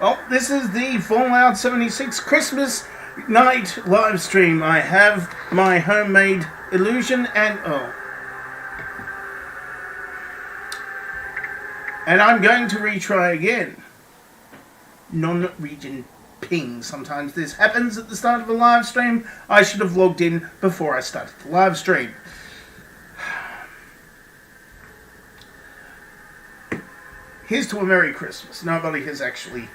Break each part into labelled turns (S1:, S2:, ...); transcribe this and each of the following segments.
S1: Well, this is the Fallout 76 Christmas night live stream. I have my homemade illusion and I'm going to retry again. Non-region ping. Sometimes this happens at the start of a live stream. I should have logged in before I started the live stream. Here's to a Merry Christmas. Nobody has actually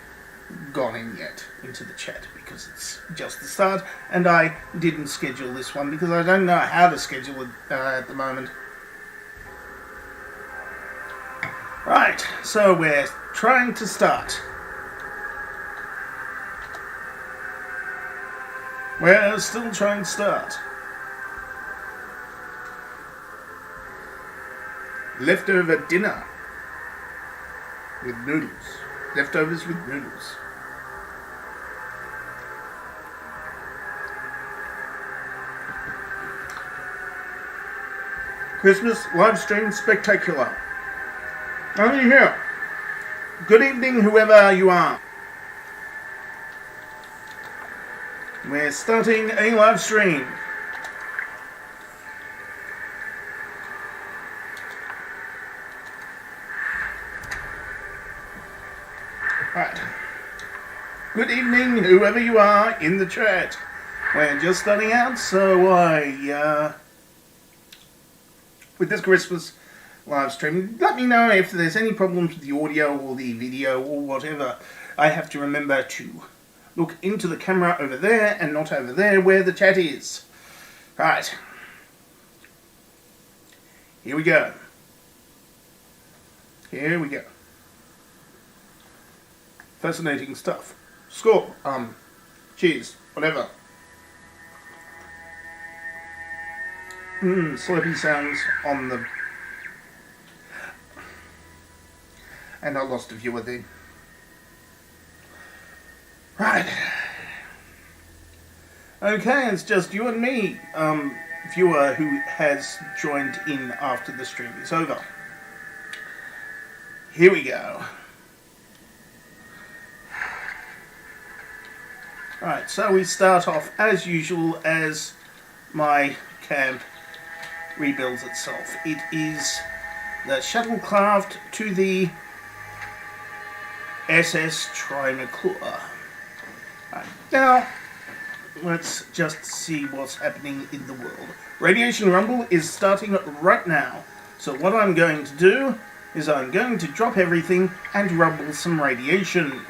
S1: gone in yet into the chat because it's just the start, and I didn't schedule this one because I don't know how to schedule it at the moment. Right, so we're trying to start. We're still trying to start. Leftover dinner with noodles. Leftovers with noodles. Christmas live stream spectacular. Are you here? Good evening, whoever you are. We're starting a live stream. Right. Good evening, whoever you are in the chat. We're just starting out, so with this Christmas live stream, let me know if there's any problems with the audio or the video or whatever. I have to remember to look into the camera over there and not over there where the chat is. Right. Here we go. Here we go. Fascinating stuff. Score. Cheers. Whatever. Slurpy sounds on the... And I lost a viewer then. Right. Okay, it's just you and me, viewer who has joined in after the stream is over. Here we go. Right, so we start off as usual as my camp rebuilds itself. It is the shuttlecraft to the SS Trimaclaw. Right, now, let's just see what's happening in the world. Radiation Rumble is starting right now. So what I'm going to do is I'm going to drop everything and rumble some radiation.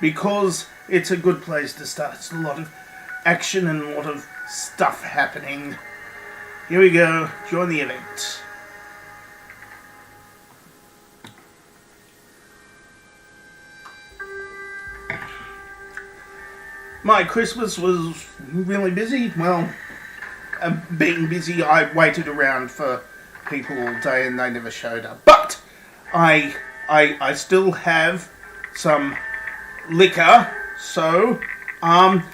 S1: Because it's a good place to start. It's a lot of action and a lot of stuff happening. Here we go. Join the event. My Christmas was really busy. Well, being busy, I waited around for people all day and they never showed up. But I still have some liquor, so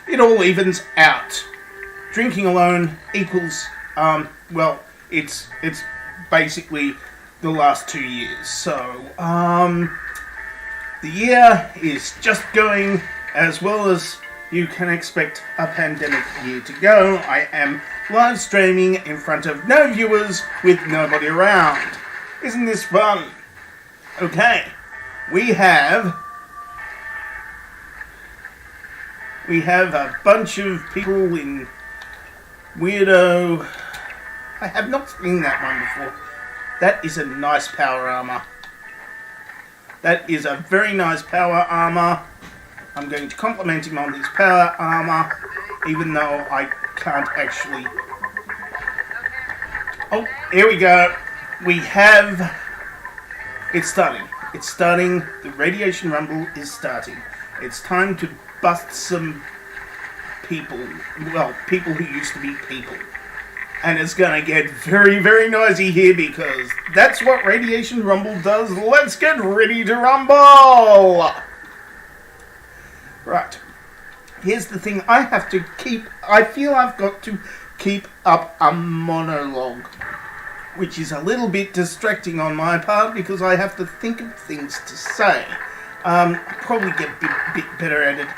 S1: it all evens out. Drinking alone equals well, it's basically the last 2 years. So the year is just going as well as you can expect a pandemic year to go. I am live streaming in front of no viewers with nobody around. Isn't this fun? Okay, we have a bunch of people in weirdo. I have not seen that one before. That is a nice power armor. That is a very nice power armor. I'm going to compliment him on his power armor, even though I can't actually... Oh, here we go. We have... It's starting. It's starting. The Radiation Rumble is starting. It's time to bust some people. Well, people who used to be people. And it's going to get very, very noisy here because that's what Radiation Rumble does. Let's get ready to rumble! Right. Here's the thing. I feel I've got to keep up a monologue, which is a little bit distracting on my part because I have to think of things to say. Probably get a bit better at it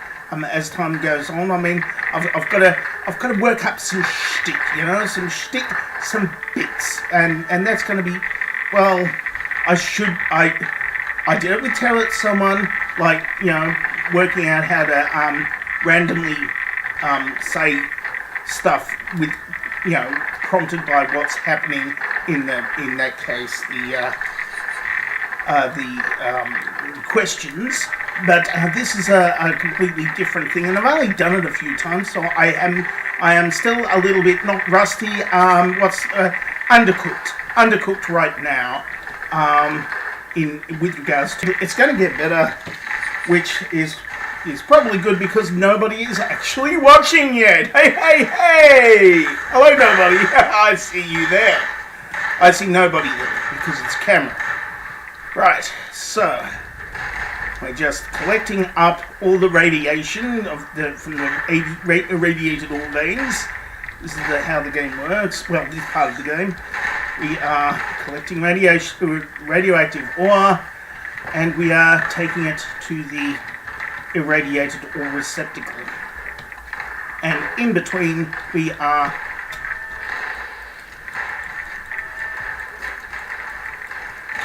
S1: as time goes on. I mean, I've got to work up some shtick, some bits, and that's going to be, well, I ideally tell it someone, like, working out how to randomly say stuff with, prompted by what's happening in that case, the questions. But this is a completely different thing, and I've only done it a few times, so I am still a little bit not rusty. Undercooked right now. With regards to it's going to get better, which is probably good because nobody is actually watching yet. Hey! Hello, nobody. I see you there. I see nobody there because it's camera. Right, so we're just collecting up all the radiation from the irradiated ore veins. This is how the game works. Well, this part of the game. We are collecting radioactive ore, and we are taking it to the irradiated ore receptacle. And in between, we are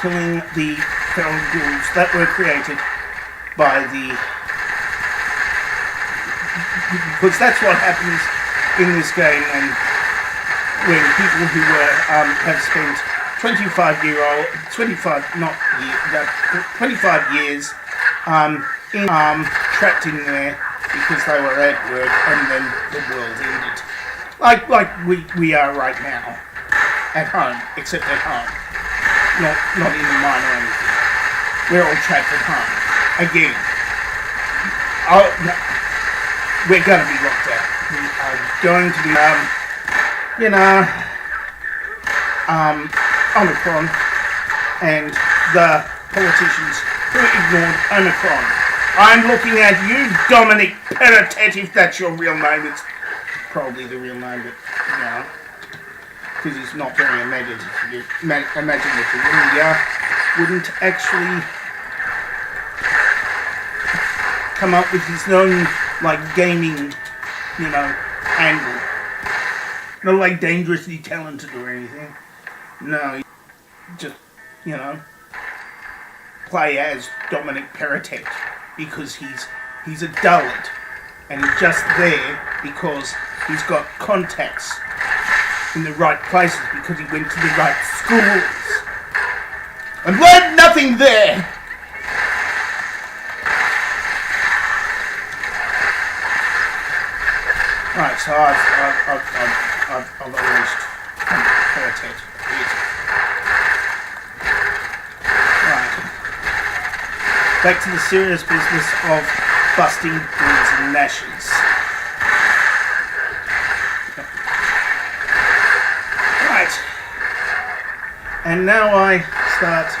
S1: killing the feral ghouls that were created by because that's what happens in this game when people who have spent 25 years trapped in there because they were at work, and then the world ended. Like we are right now, at home, except at home, not in the mine or anything. We're all trapped at home again. Oh, no. We're going to be locked out. We are going to be Omicron and the politicians who ignored Omicron. I'm looking at you, Dominic Perrottet, if that's your real name. It's probably the real name, but, because he's not very imaginative. He wouldn't actually come up with his own, gaming, angle. Not dangerously talented or anything. No, just, play as Dominic Perrottet because he's a dullard, and he's just there because he's got contacts in the right places because he went to the right schools and learned nothing there. Right, so I've unleashed Perrottet. Right. Back to the serious business of busting boards and gnashes. Right. And now I start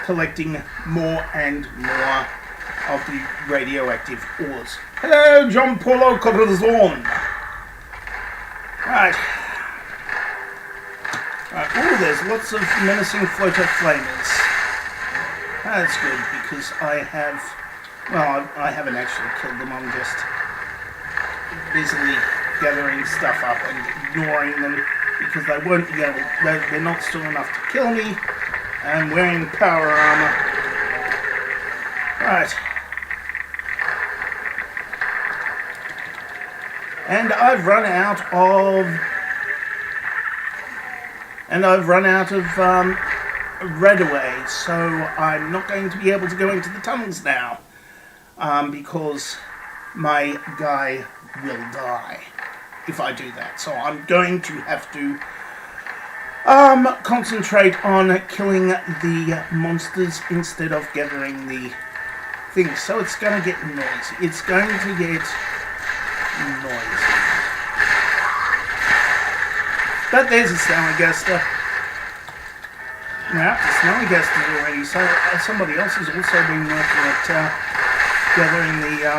S1: collecting more and more of the radioactive ores. Hello, John Paulo Corazon. Right. Oh, there's lots of menacing floater flamers. That's good because I haven't actually killed them. I'm just busily gathering stuff up and ignoring them because they won't be able. They're not strong enough to kill me. I'm wearing power armor. Right. And I've run out of redaway, so I'm not going to be able to go into the tunnels now, because my guy will die if I do that. So I'm going to have to concentrate on killing the monsters instead of gathering the things. So it's going to get noisy. It's going to get noisy. But there's a Snallygaster. Now, the Snallygaster's already, so somebody else has also been working at gathering the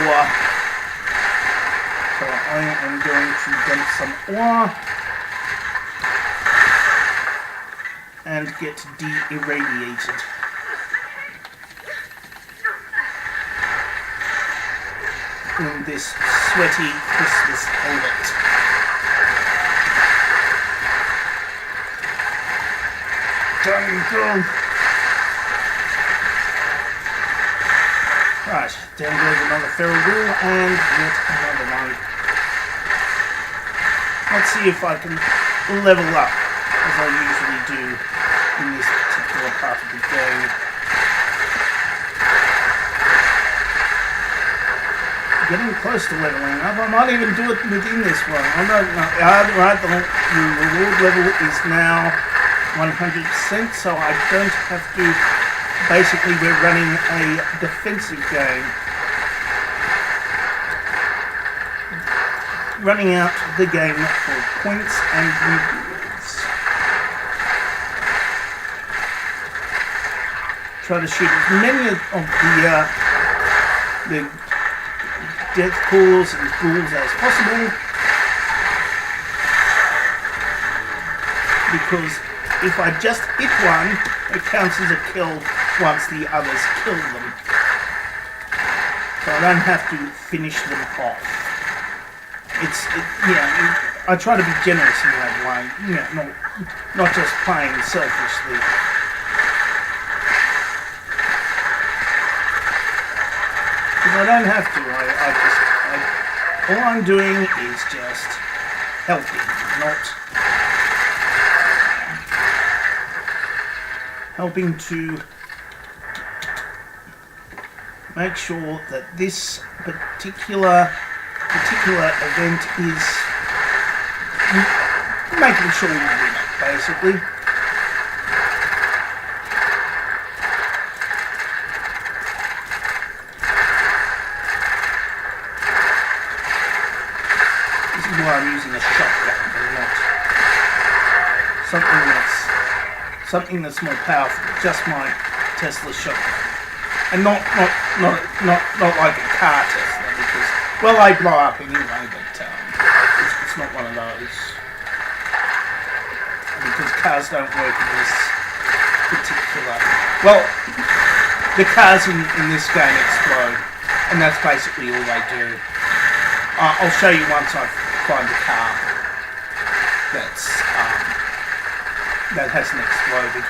S1: ore. So I am going to dump some ore and get de-irradiated. in this sweaty Christmas helmet. Done. Right, down goes another feral ghoul and yet another one. Let's see if I can level up as I usually do in this particular part of the game. Getting close to leveling up. I might even do it within this one. I don't know. Right, the reward level is now 100%, so I don't have to. Basically, we're running a defensive game. Running out the game for points and rewards. Try to shoot as many of the death calls and ghouls as possible, because if I just hit one, it counts as a kill once the others kill them, so I don't have to finish them off. I try to be generous in that way, not just playing selfishly. I don't have to. All I'm doing is just helping, helping to make sure that this particular event is making sure we win it, basically. I'm using a shotgun and not something that's more powerful. Just my Tesla shotgun, and not like a car Tesla, because they blow up anyway. But it's not one of those, because cars don't work in this particular. Well, the cars in this game explode, and that's basically all they do. I'll show you once I find a car that hasn't exploded.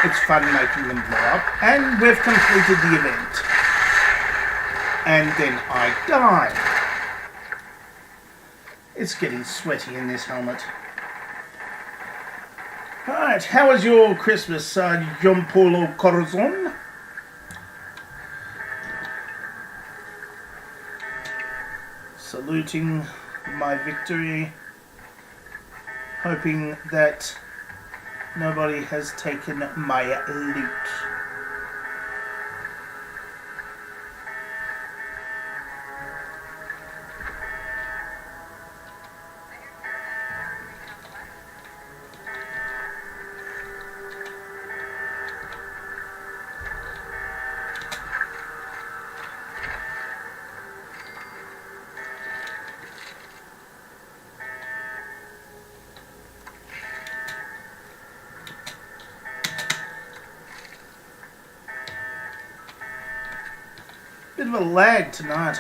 S1: It's fun making them blow up, and we've completed the event. And then I die. It's getting sweaty in this helmet. Alright, how was your Christmas, John Paulo Corazon? Saluting my victory, hoping that nobody has taken my loot. Bit of a lag tonight.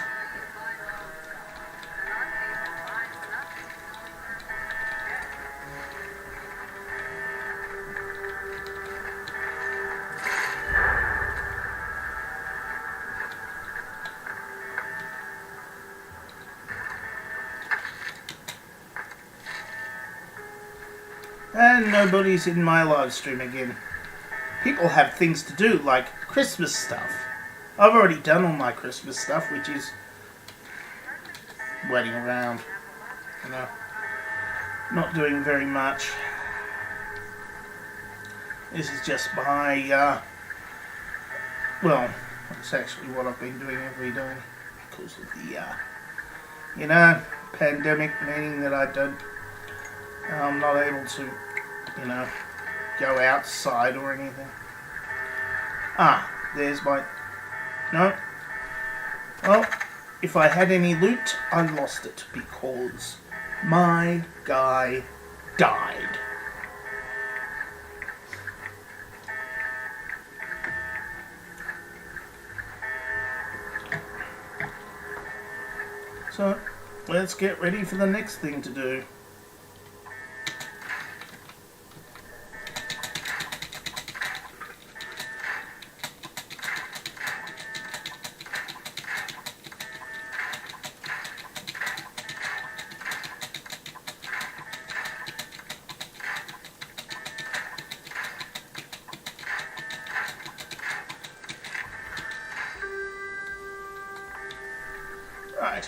S1: And nobody's in my live stream again. People have things to do, like Christmas stuff. I've already done all my Christmas stuff, which is waiting around, not doing very much. This is just my, well, it's actually what I've been doing every day, because of the, pandemic, meaning that I'm not able to, go outside or anything. There's my... No. Well, if I had any loot, I lost it because my guy died. So, let's get ready for the next thing to do. Right.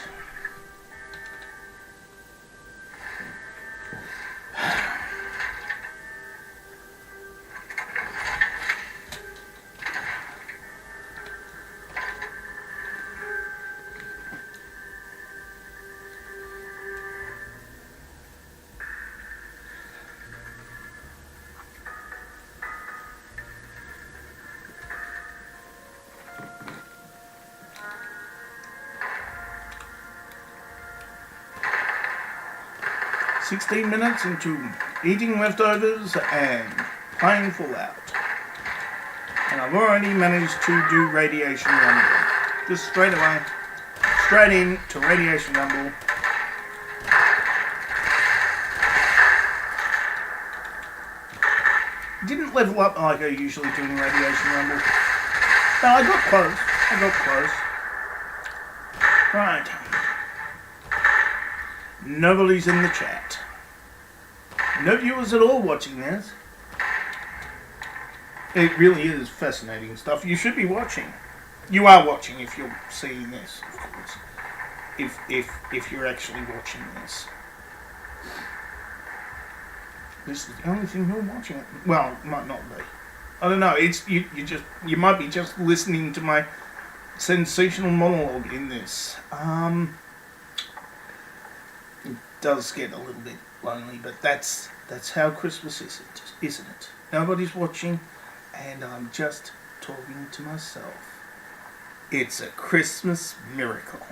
S1: "16 minutes into eating leftovers and playing Fallout. And I've already managed to do Radiation Rumble. Just straight away, straight in to Radiation Rumble. Didn't level up like I usually do in Radiation Rumble. No, I got close. Right. Nobody's in the chat. No viewers at all watching this. It really is fascinating stuff. You should be watching. You are watching if you're seeing this, of course. If you're actually watching this. This is the only thing you're watching. Well, it might not be. I don't know. It's you might be just listening to my sensational monologue in this. It does get a little bit lonely, but that's how Christmas is, isn't it? Nobody's watching, and I'm just talking to myself. It's a Christmas miracle,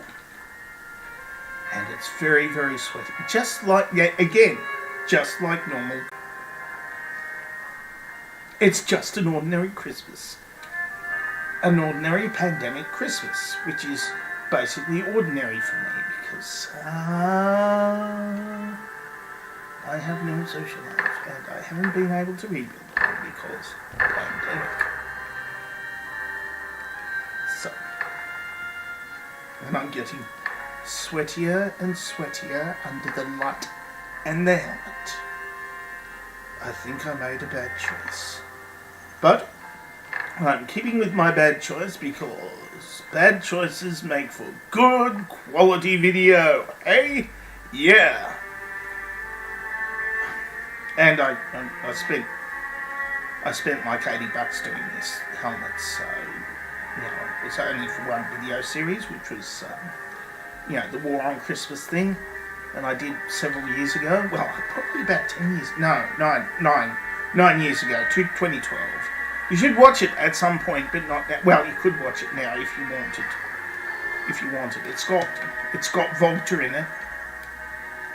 S1: and it's very, very sweet. Just like normal. It's just an ordinary Christmas. An ordinary pandemic Christmas, which is basically ordinary for me because I have no social life and I haven't been able to rebuild it because of the pandemic. So, and I'm getting sweatier and sweatier under the light and the helmet. I think I made a bad choice. But I'm keeping with my bad choice because bad choices make for good quality video. Hey? Yeah. And I spent like $80 doing this helmet, so it was only for one video series, which was the War on Christmas thing, and I did several years ago. Well, probably about 10 years. No, 9 years ago, 2012. You should watch it at some point, but not now. Well, you could watch it now if you wanted. It's got Volta in it.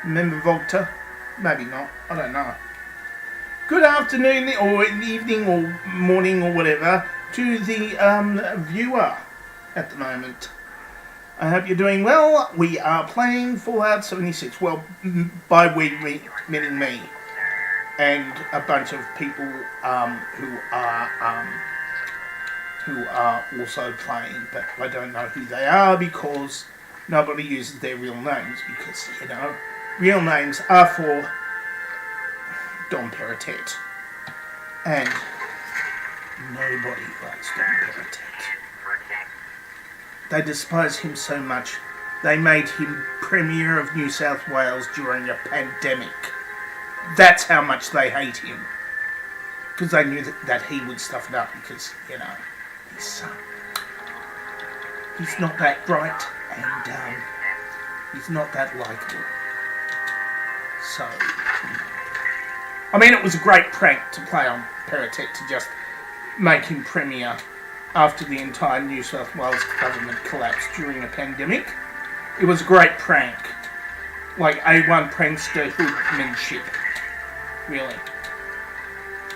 S1: Remember Volta? Maybe not. I don't know. Good afternoon, or evening, or morning, or whatever, to the viewer at the moment. I hope you're doing well. We are playing Fallout 76. Well, by we, meaning me. And a bunch of people who are also playing, but I don't know who they are because nobody uses their real names because, real names are for Dom Perrottet. And nobody likes Dom Perrottet. They despise him so much, they made him Premier of New South Wales during a pandemic. That's how much they hate him. Because they knew that he would stuff it up because, he's not that bright and he's not that likeable. So, it was a great prank to play on Perrottet to just make him Premier after the entire New South Wales government collapsed during a pandemic. It was a great prank. Like A1 prankster hoodmanship. Really.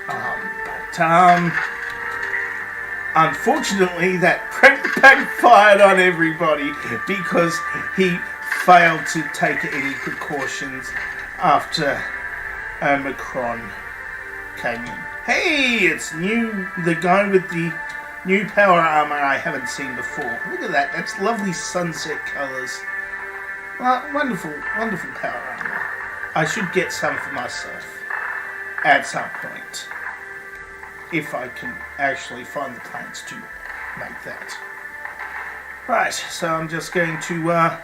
S1: But unfortunately, that prank backfired on everybody because he failed to take any precautions after Omicron came in. Hey, it's the guy with the new power armor I haven't seen before. Look at that, that's lovely sunset colours. Wonderful, wonderful power armor. I should get some for myself at some point, if I can actually find the plans to make that. Right, so I'm just going to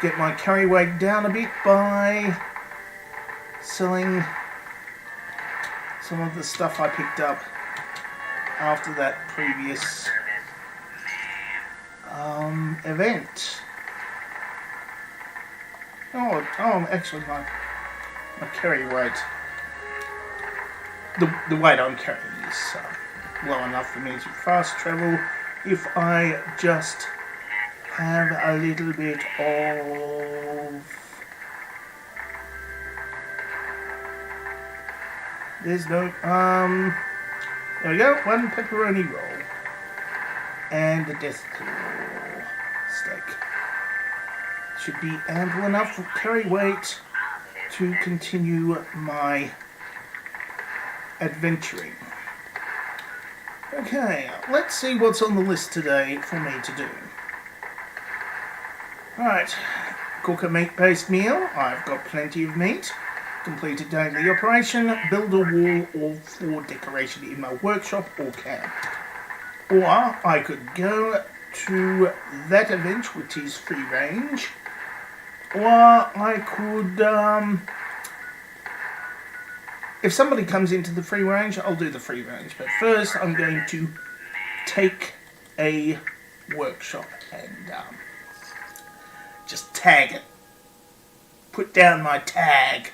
S1: get my carry weight down a bit by selling some of the stuff I picked up after that previous event. Oh, actually my carry weight, the weight I'm carrying is low enough for me to fast travel if I just have a little bit of... There's no, there we go, one pepperoni roll and a death claw steak. Should be ample enough for carry weight to continue my adventuring. Okay, let's see what's on the list today for me to do. Right, cook a meat-based meal. I've got plenty of meat. Complete a daily operation. Build a wall or for decoration in my workshop or camp. Or I could go to that event, which is free range. Or I could, if somebody comes into the free range, I'll do the free range. But first, I'm going to take a workshop and just tag it. Put down my tag.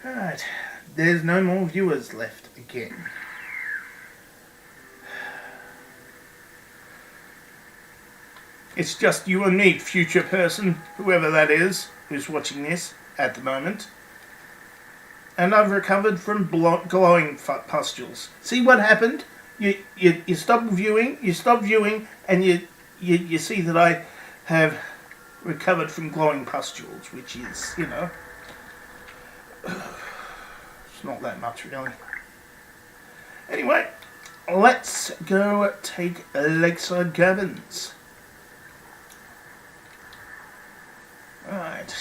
S1: Right, there's no more viewers left again. It's just you and me, future person, whoever that is, who's watching this at the moment. And I've recovered from glowing pustules. See what happened? You stop viewing, and you see that I have recovered from glowing pustules, which is, you know, it's not that much really. Anyway, let's go take Lakeside Cabins. Right,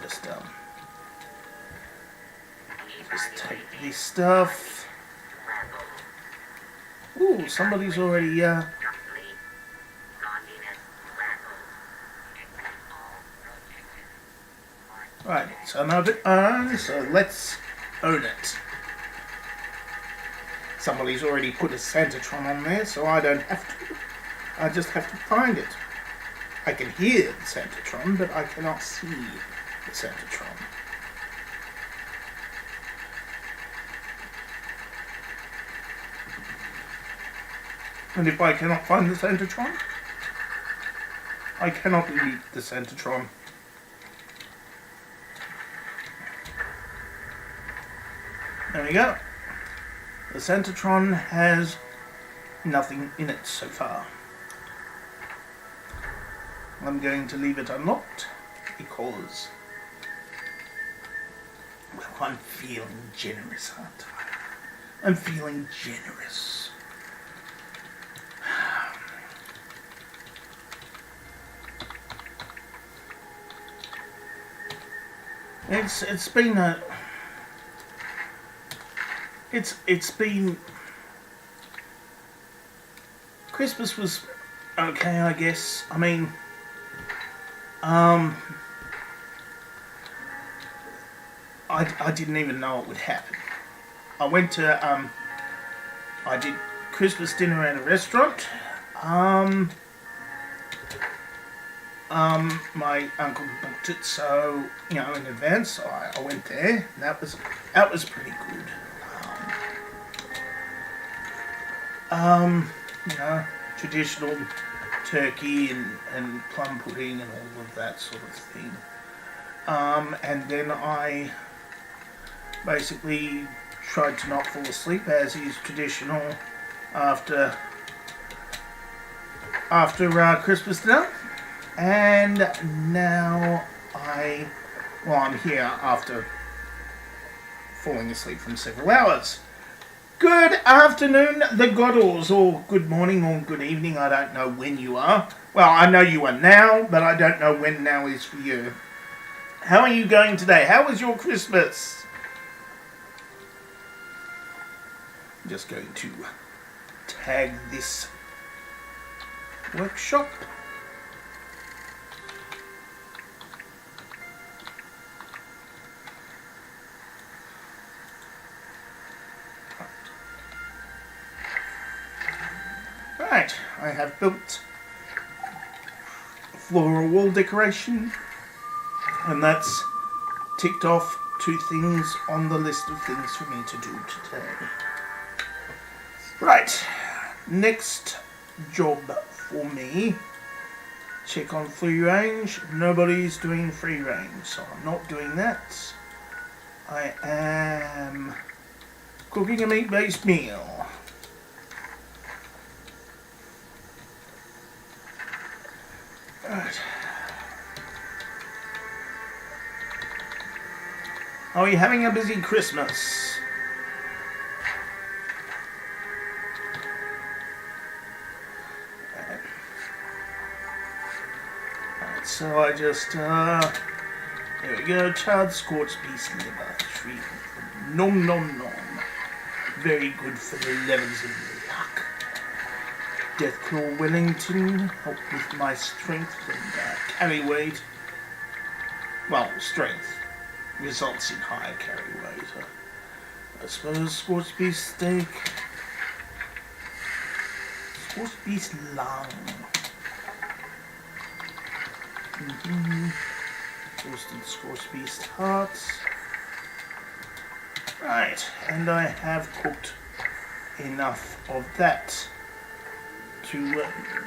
S1: just take this stuff. Ooh, somebody's already Right, so I'm over on, so let's own it. Somebody's already put a Santatron on there, so I don't have to. I just have to find it. I can hear the Santatron, but I cannot see the Santatron. And if I cannot find the Santatron, I cannot delete the Santatron. There we go. The Santatron has nothing in it so far. I'm going to leave it unlocked because, well, I'm feeling generous, aren't I? I'm feeling generous. It's been a... It's been... Christmas was okay, I guess. I mean... I didn't even know it would happen. I went to, I did Christmas dinner at a restaurant. My uncle booked it, so, you know, in advance, so I went there. And that was pretty good. You know, traditional turkey and plum pudding and all of that sort of thing. And then I basically tried to not fall asleep, as is traditional after after Christmas dinner, and now I'm here after falling asleep from several hours. Good afternoon, the Goddles, or good morning, or good evening. I don't know when you are. Well, I know you are now, but I don't know when now is for you. How are you going today? How was your Christmas? I'm just going to tag this workshop. Right, I have built a floral wall decoration, and that's ticked off 2 things on the list of things for me to do today. Right, next job for me, check on free range. Nobody's doing free range, so I'm not doing that. I am cooking a meat-based meal. Right. Are you having a busy Christmas? Right, so I just, there we go, charred scorched beef liver, 3. Nom nom nom. Very good for the levels of luck. Deathclaw Wellington, help with my strength and carry weight. Well, strength results in higher carry weight. I suppose scorched beef steak. Scorched beef lung. Roasted scorched beef hearts. Right, and I have cooked enough of that to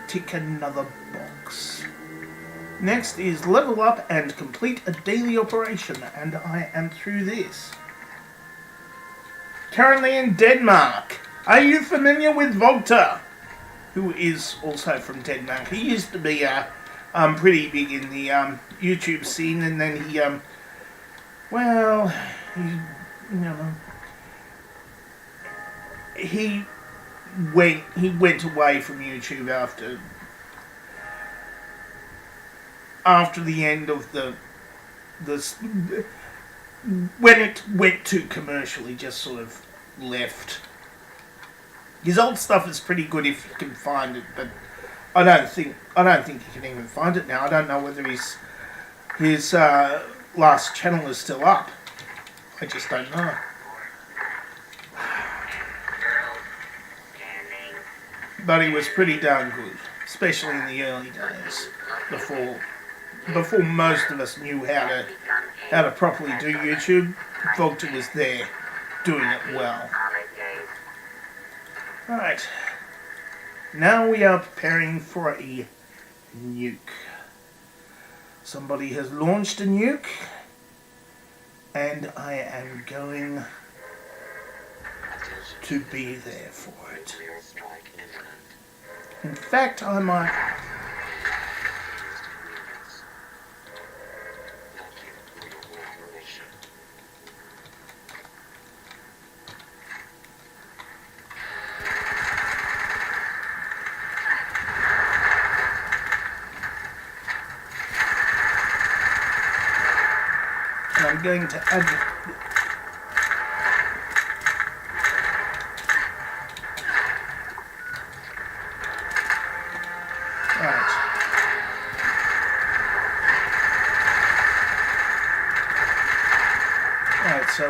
S1: tick another box. Next is level up and complete a daily operation, and I am through this. Currently in Denmark. Are you familiar with Volta? Who is also from Denmark. He used to be pretty big in the YouTube scene, and then he went away from YouTube after the end of the when it went too commercial. He just sort of left. His old stuff is pretty good if you can find it, but I don't think you can even find it now. I don't know whether his last channel is still up. I just don't know. But he was pretty darn good, especially in the early days, before most of us knew how to properly do YouTube. Volta was there, doing it well. Right, now we are preparing for a nuke. Somebody has launched a nuke, and I am going to be there for it. In fact, I might... I'm going to add... So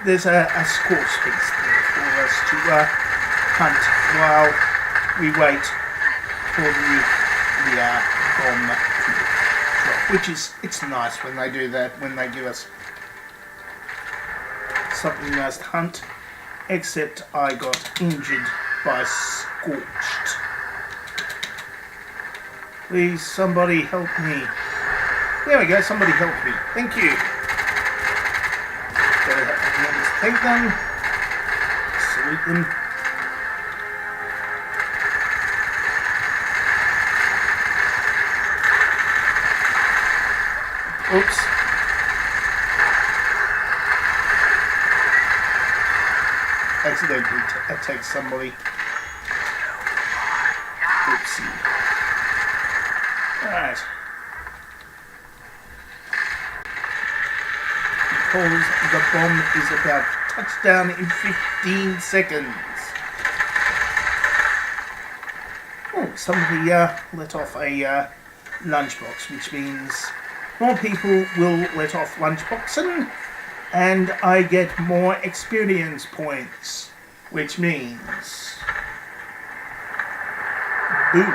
S1: there's a score space there for us to hunt while we wait for the bomb to drop. Which it's nice when they do that, when they give us something nice to hunt. Except I got injured by scorched. Please, somebody help me. There we go, somebody help me. Thank you. Gotta have to take them. Salute them. Oops. Accidentally attacked somebody. Oopsie. Alright. Because the bomb is about touchdown in 15 seconds. Oh, somebody let off a lunchbox, which means more people will let off lunchboxing, and I get more experience points, which means boom.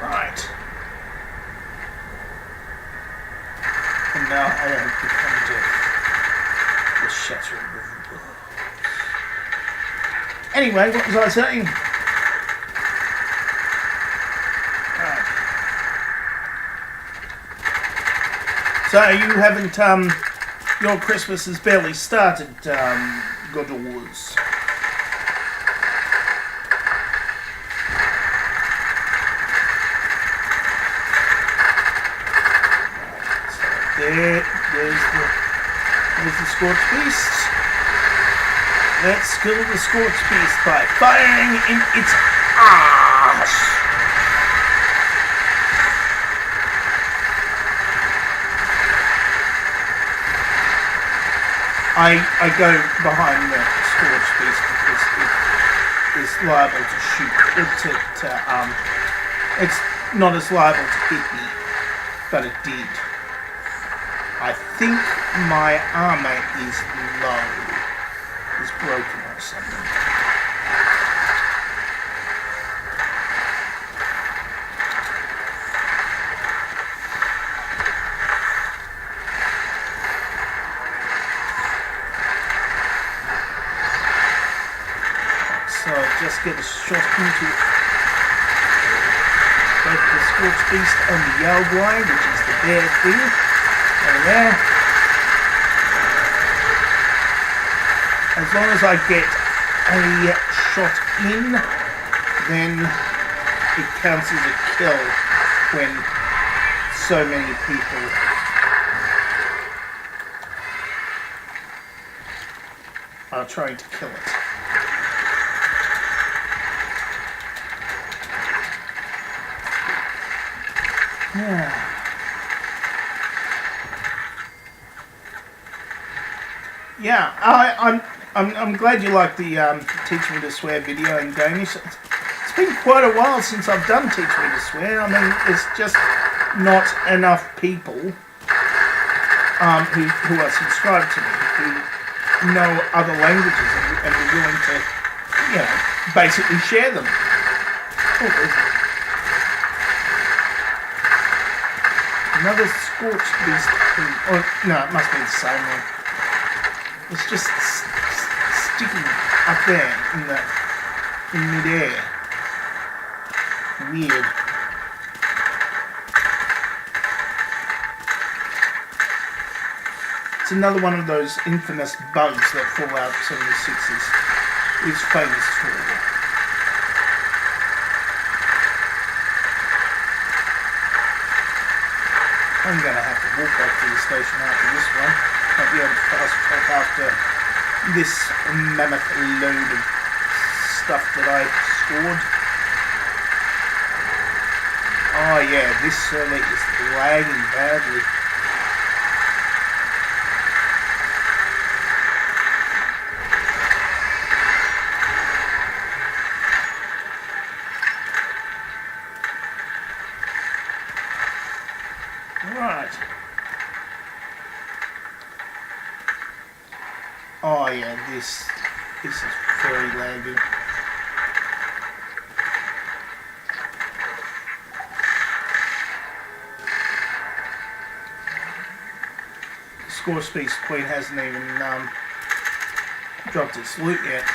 S1: Right. And now I have become deaf. The shattering of the world. Anyway, what was I saying? Right. So you haven't, your Christmas has barely started, Godors. There's the Scorched Beast. Let's kill the Scorched Beast by firing in its ass. I go behind the Scorched Beast because it is liable to shoot. It's not as liable to hit me, but it did. I think my armor is low. Is broken or something. So just get a shot into both the Scorched Beast and the Yelguai, which is the bear thing. Over there. As long as I get a shot in, then it counts as a kill when so many people are trying to kill it. Yeah. Yeah, I'm glad you like the Teach Me to Swear video in Danish. It's been quite a while since I've done Teach Me to Swear. I mean, it's just not enough people who are subscribed to me, who know other languages and are willing to, you know, basically share them. Oh, there's another Scorched Beast. Oh, no, it must be the same one. It's just sticking up there in mid-air. Weird. It's another one of those infamous bugs that Fallout 76 is famous for. I'm gonna have to walk back to the station after this one. Might be able to fast track after this mammoth load of stuff that I scored. Oh yeah, this server is lagging badly. Right. Oh yeah, this is very laggy. The Scorched Beast Queen hasn't even dropped its loot yet.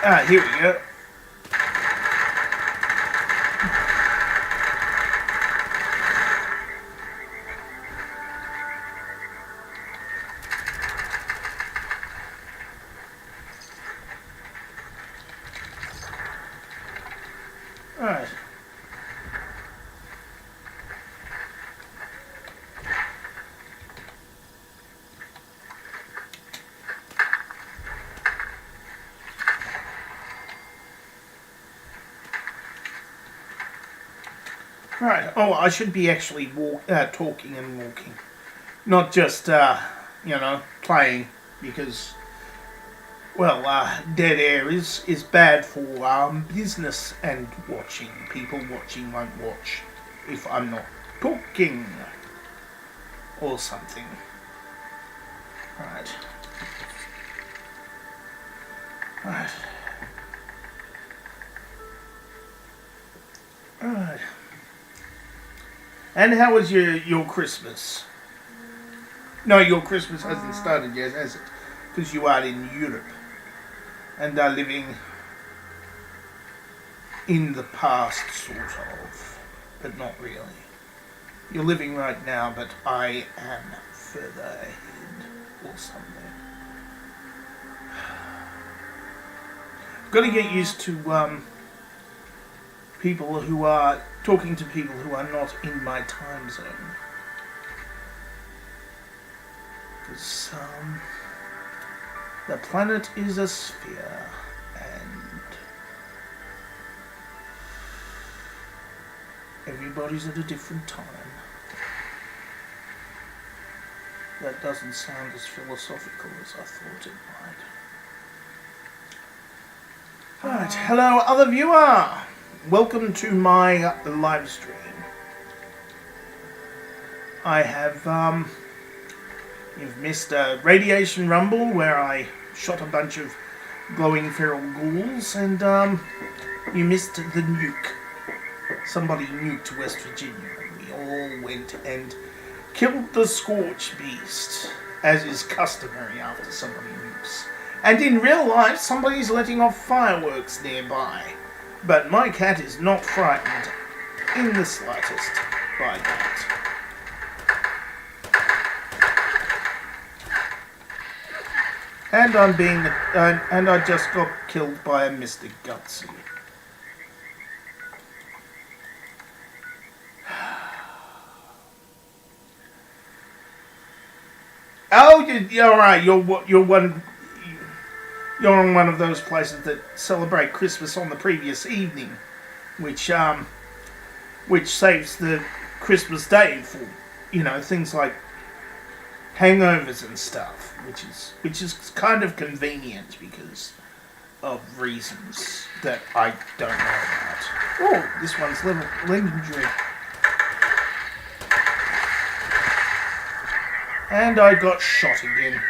S1: Here we go. Alright. Right. Oh, I should be actually talking and walking, not just playing, because dead air is bad for business and watching. People watching won't watch if I'm not talking or something. Right. Right. Right. And how was your Christmas? No, your Christmas hasn't started yet, has it? Because you are in Europe and are living in the past, sort of, but not really. You're living right now, but I am further ahead or something. I've got to get used to people who are talking to people who are not in my time zone. Because the planet is a sphere and everybody's at a different time. That doesn't sound as philosophical as I thought it might. Right, hello other viewer! Welcome to my live stream. I have, you've missed a Radiation Rumble where I shot a bunch of glowing feral ghouls, and you missed the nuke. Somebody nuked West Virginia, and we all went and killed the Scorch Beast, as is customary after somebody nukes. And in real life, somebody's letting off fireworks nearby. But my cat is not frightened in the slightest by that. And and I just got killed by a Mr. Gutsy. Oh, you're alright. You're on one of those places that celebrate Christmas on the previous evening, which saves the Christmas day for, things like hangovers and stuff, which is kind of convenient because of reasons that I don't know about. Oh, this one's legendary. And I got shot again.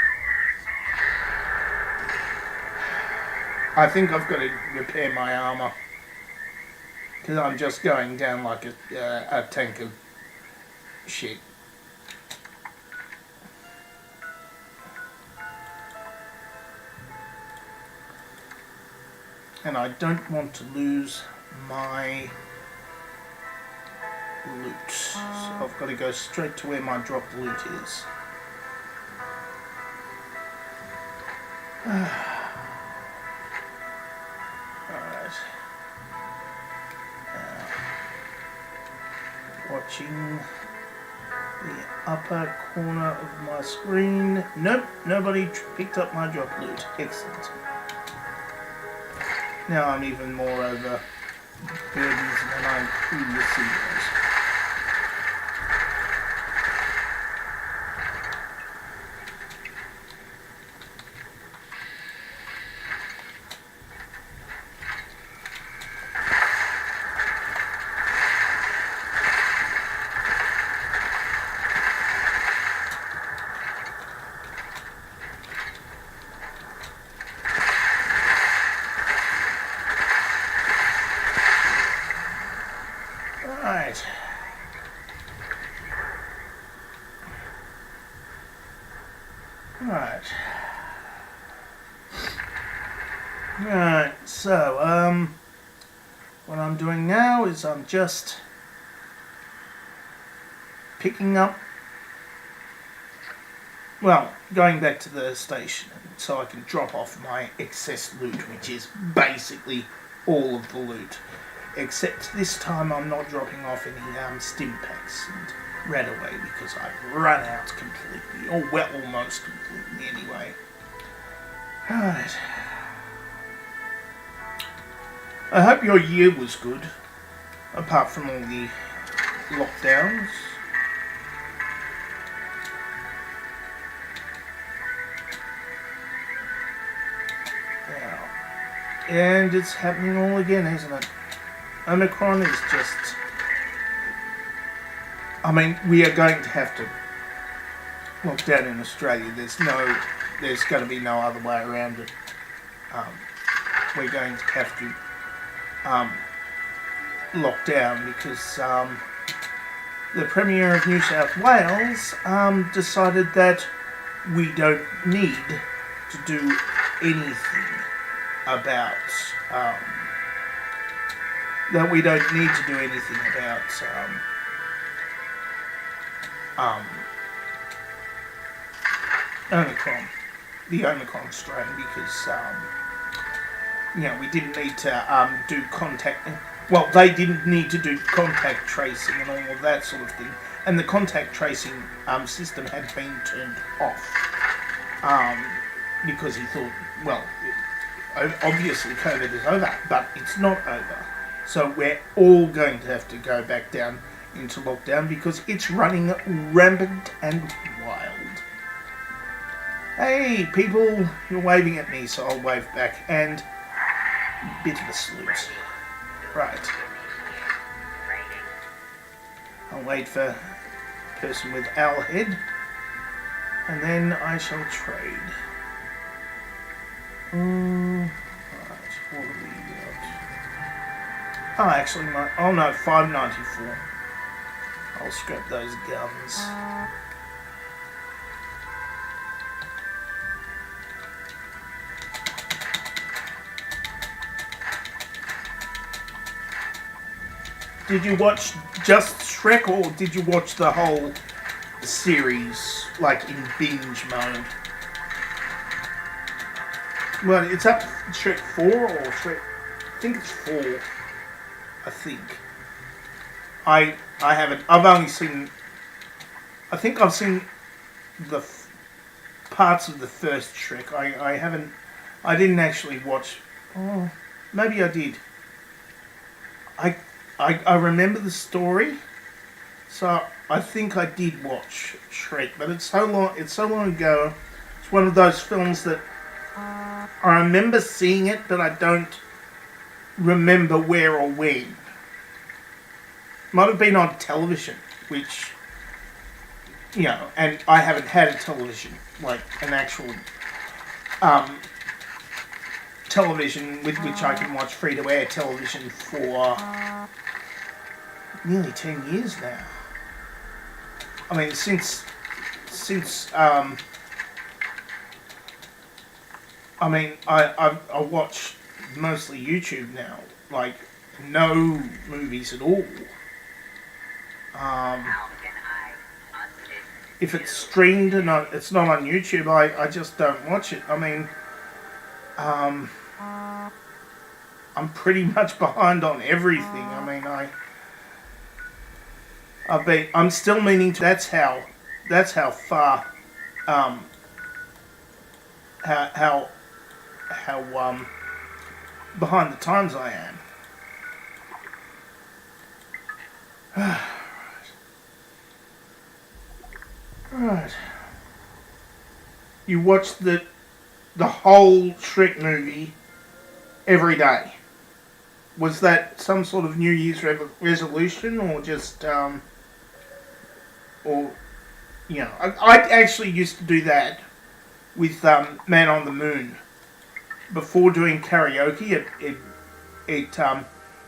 S1: I think I've got to repair my armor, because I'm just going down like a tank of shit. And I don't want to lose my loot, so I've got to go straight to where my dropped loot is. Watching the upper corner of my screen. Nope, nobody picked up my drop loot. Excellent. Now I'm even more over burdens than I previously was. Right, so, what I'm doing now is I'm just picking up, well, going back to the station so I can drop off my excess loot, which is basically all of the loot. Except this time I'm not dropping off any stim packs and Radaway because I've run out completely, or well, almost completely anyway. Right. I hope your year was good, apart from all the lockdowns. Yeah. And it's happening all again, isn't it? Omicron is just... I mean, we are going to have to lock down in Australia. There's going to be no other way around it. We're going to have to lock down because the Premier of New South Wales decided that we don't need to do anything about Omicron, the Omicron strain, because we didn't need to do contact. Well, they didn't need to do contact tracing and all of that sort of thing, and the contact tracing system had been turned off because he thought, well, obviously COVID is over, but it's not over. So we're all going to have to go back down into lockdown because it's running rampant and wild. Hey, people, you're waving at me, so I'll wave back, and bit of a salute. Right. I'll wait for person with owl head, and then I shall trade. Right, what do we got? Oh, actually, oh no, 594. I'll scrap those guns. Did you watch just Shrek, or did you watch the whole series, like in binge mode? Well, it's up Shrek 4 or Shrek... I think it's 4. I think. I haven't... I've only seen... I think I've seen the parts of the first Shrek. I haven't... I didn't actually watch... Oh, maybe I did. I remember the story, so I think I did watch Shrek, but it's so long ago. It's one of those films that I remember seeing it, but I don't remember where or when. Might have been on television, which, and I haven't had a television, like an actual television with which I can watch free-to-air television for nearly 10 years now. I mean, since I watch mostly YouTube now, like no movies at all. If it's streamed and it's not on YouTube, I just don't watch it. I mean, I'm pretty much behind on everything. I mean, I'm still meaning to. That's how far, how behind the times I am. Right. You watched the whole Shrek movie every day. Was that some sort of New Year's resolution, or just, I actually used to do that with Man on the Moon. Before doing karaoke,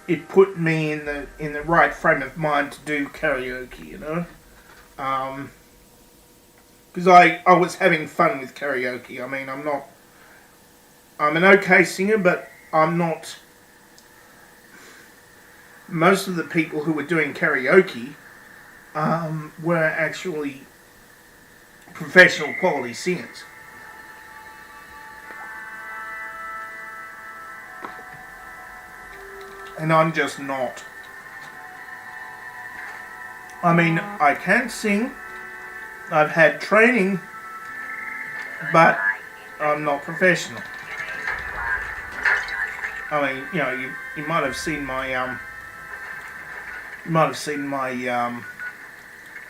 S1: it put me in the right frame of mind to do karaoke, because I was having fun with karaoke. I mean, I'm not I'm an okay singer, but I'm not. Most of the people who were doing karaoke were actually professional quality singers. And I'm just not. I mean, I can sing. I've had training, but I'm not professional. I mean, you know, you might have seen my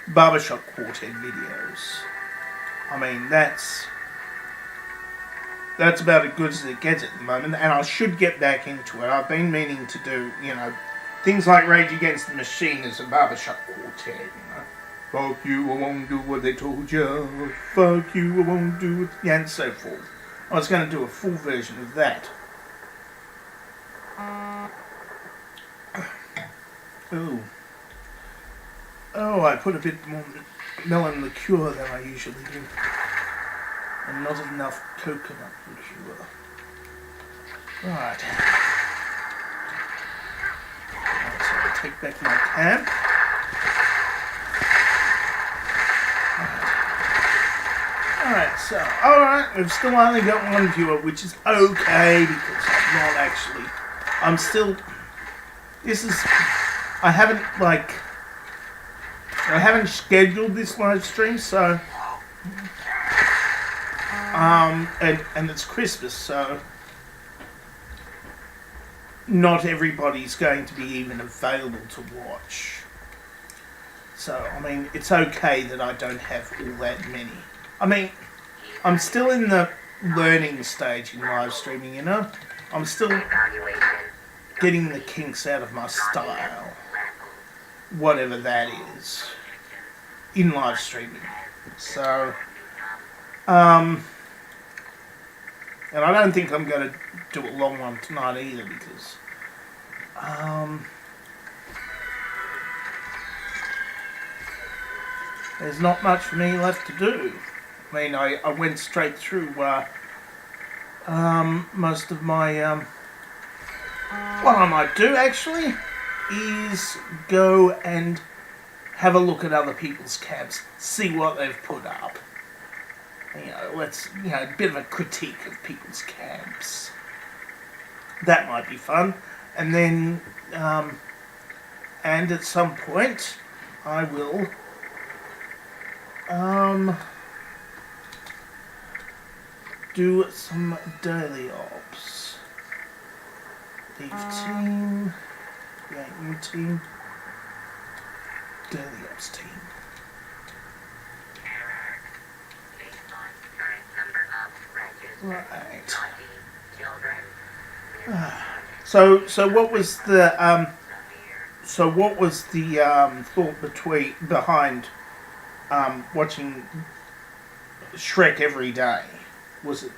S1: barbershop quartet videos. I mean, that's about as good as it gets at the moment, and I should get back into it. I've been meaning to do, you know, things like Rage Against the Machine as a barbershop quartet, you know. Fuck you, I won't do what they told you. Fuck you, I won't do it. Yeah, and so forth. I was going to do a full version of that. Ooh. Oh, I put a bit more melon liqueur than I usually do. And not enough coconut liqueur. Right. So I'll take back my can. Alright, so, alright, we've still only got one viewer, which is okay, because I'm not actually, I'm still, I haven't scheduled this live stream, so, and it's Christmas, so, not everybody's going to be even available to watch. So, I mean, it's okay that I don't have all that many. I mean, I'm still in the learning stage in live streaming, you know? I'm still getting the kinks out of my style. Whatever that is. In live streaming. So, and I don't think I'm going to do a long one tonight either, because, there's not much for me left to do. I mean, I went straight through most of my... what I might do, actually, is go and have a look at other people's cabs, see what they've put up. You know, a bit of a critique of people's cabs. That might be fun. And then, and at some point, I will... do some daily ops. Leave team. Create new team. Daily ops team. Right. So what was the thought behind watching Shrek every day? Was it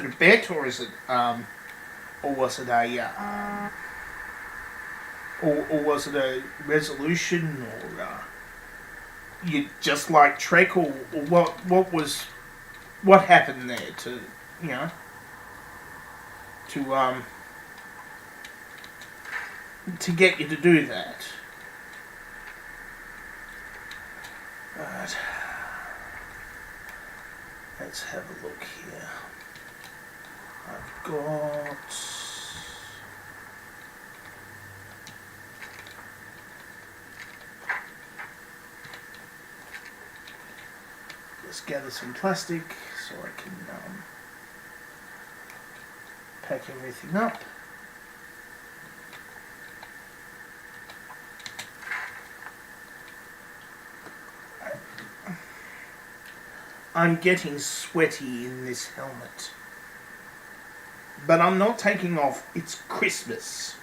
S1: a bet, or is it or was it a or was it a resolution, or you just like Trek, or what happened there to, you know, to get you to do that? Right. Let's have a look here. I've got... Let's gather some plastic so I can pack everything up. I'm getting sweaty in this helmet. But I'm not taking off. It's Christmas.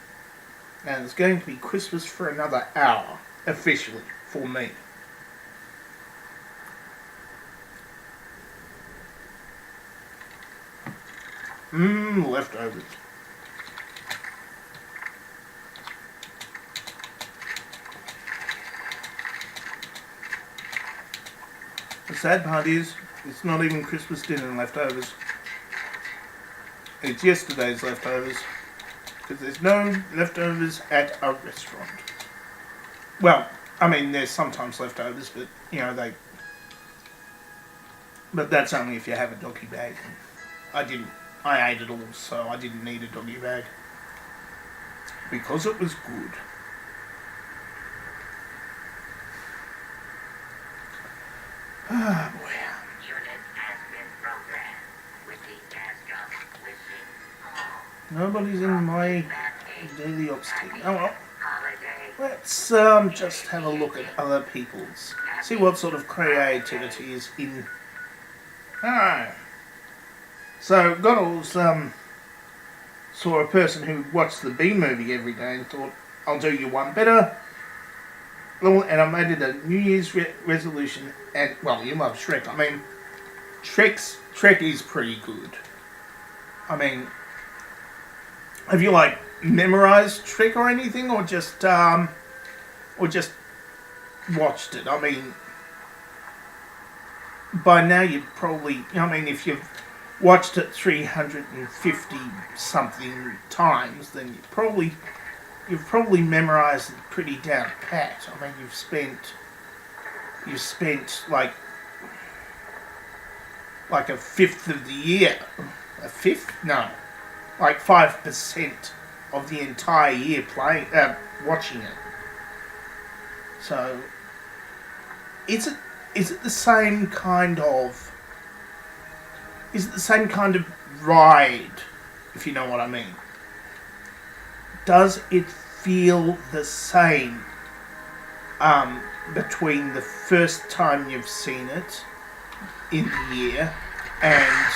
S1: And it's going to be Christmas for another hour, officially, for me. Leftovers. The sad part is, it's not even Christmas dinner and leftovers. It's yesterday's leftovers. Because there's no leftovers at a restaurant. Well, I mean, there's sometimes leftovers, but, you know, But that's only if you have a doggy bag. I ate it all, so I didn't need a doggy bag. Because it was good. Ah, boy. Nobody's in my daily ops team. Oh well. Let's just have a look at other people's. See what sort of creativity is in. Alright. So, Goddles saw a person who watched the B movie every day and thought, I'll do you one better. Well, and I made it a New Year's resolution. And, well, you love Shrek. I mean, Shrek is pretty good. I mean, have you, like, memorized Shrek or anything? Or just watched it? I mean, by now you've probably, I mean, if you've watched it 350 something times, then you've probably memorized it pretty down pat. I mean, you've spent like a fifth of the year, a fifth? No, like 5% of the entire year watching it. So, is it the same kind of? Is it the same kind of ride, if you know what I mean? Does it feel the same between the first time you've seen it in the year and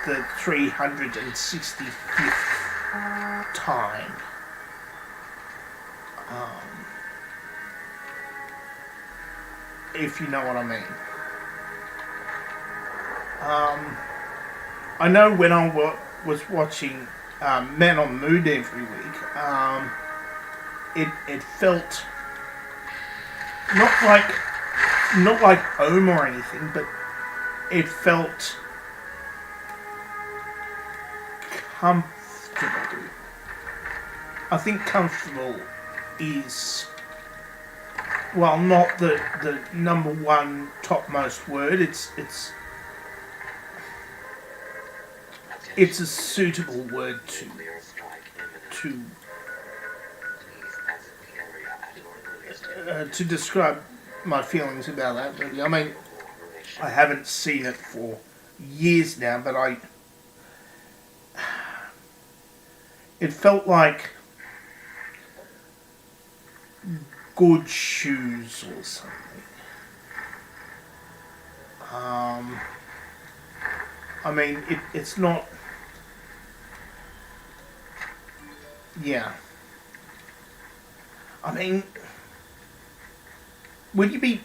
S1: the 365th time? If you know what I mean. I know when I was watching Men on the Mood every week, it felt not like home or anything, but it felt comfortable. I think comfortable is, well, not the number one topmost word. It's a suitable word to describe my feelings about that movie. I mean, I haven't seen it for years now, but it felt like good shoes or something. I mean, it's not. Yeah. I mean, would you be...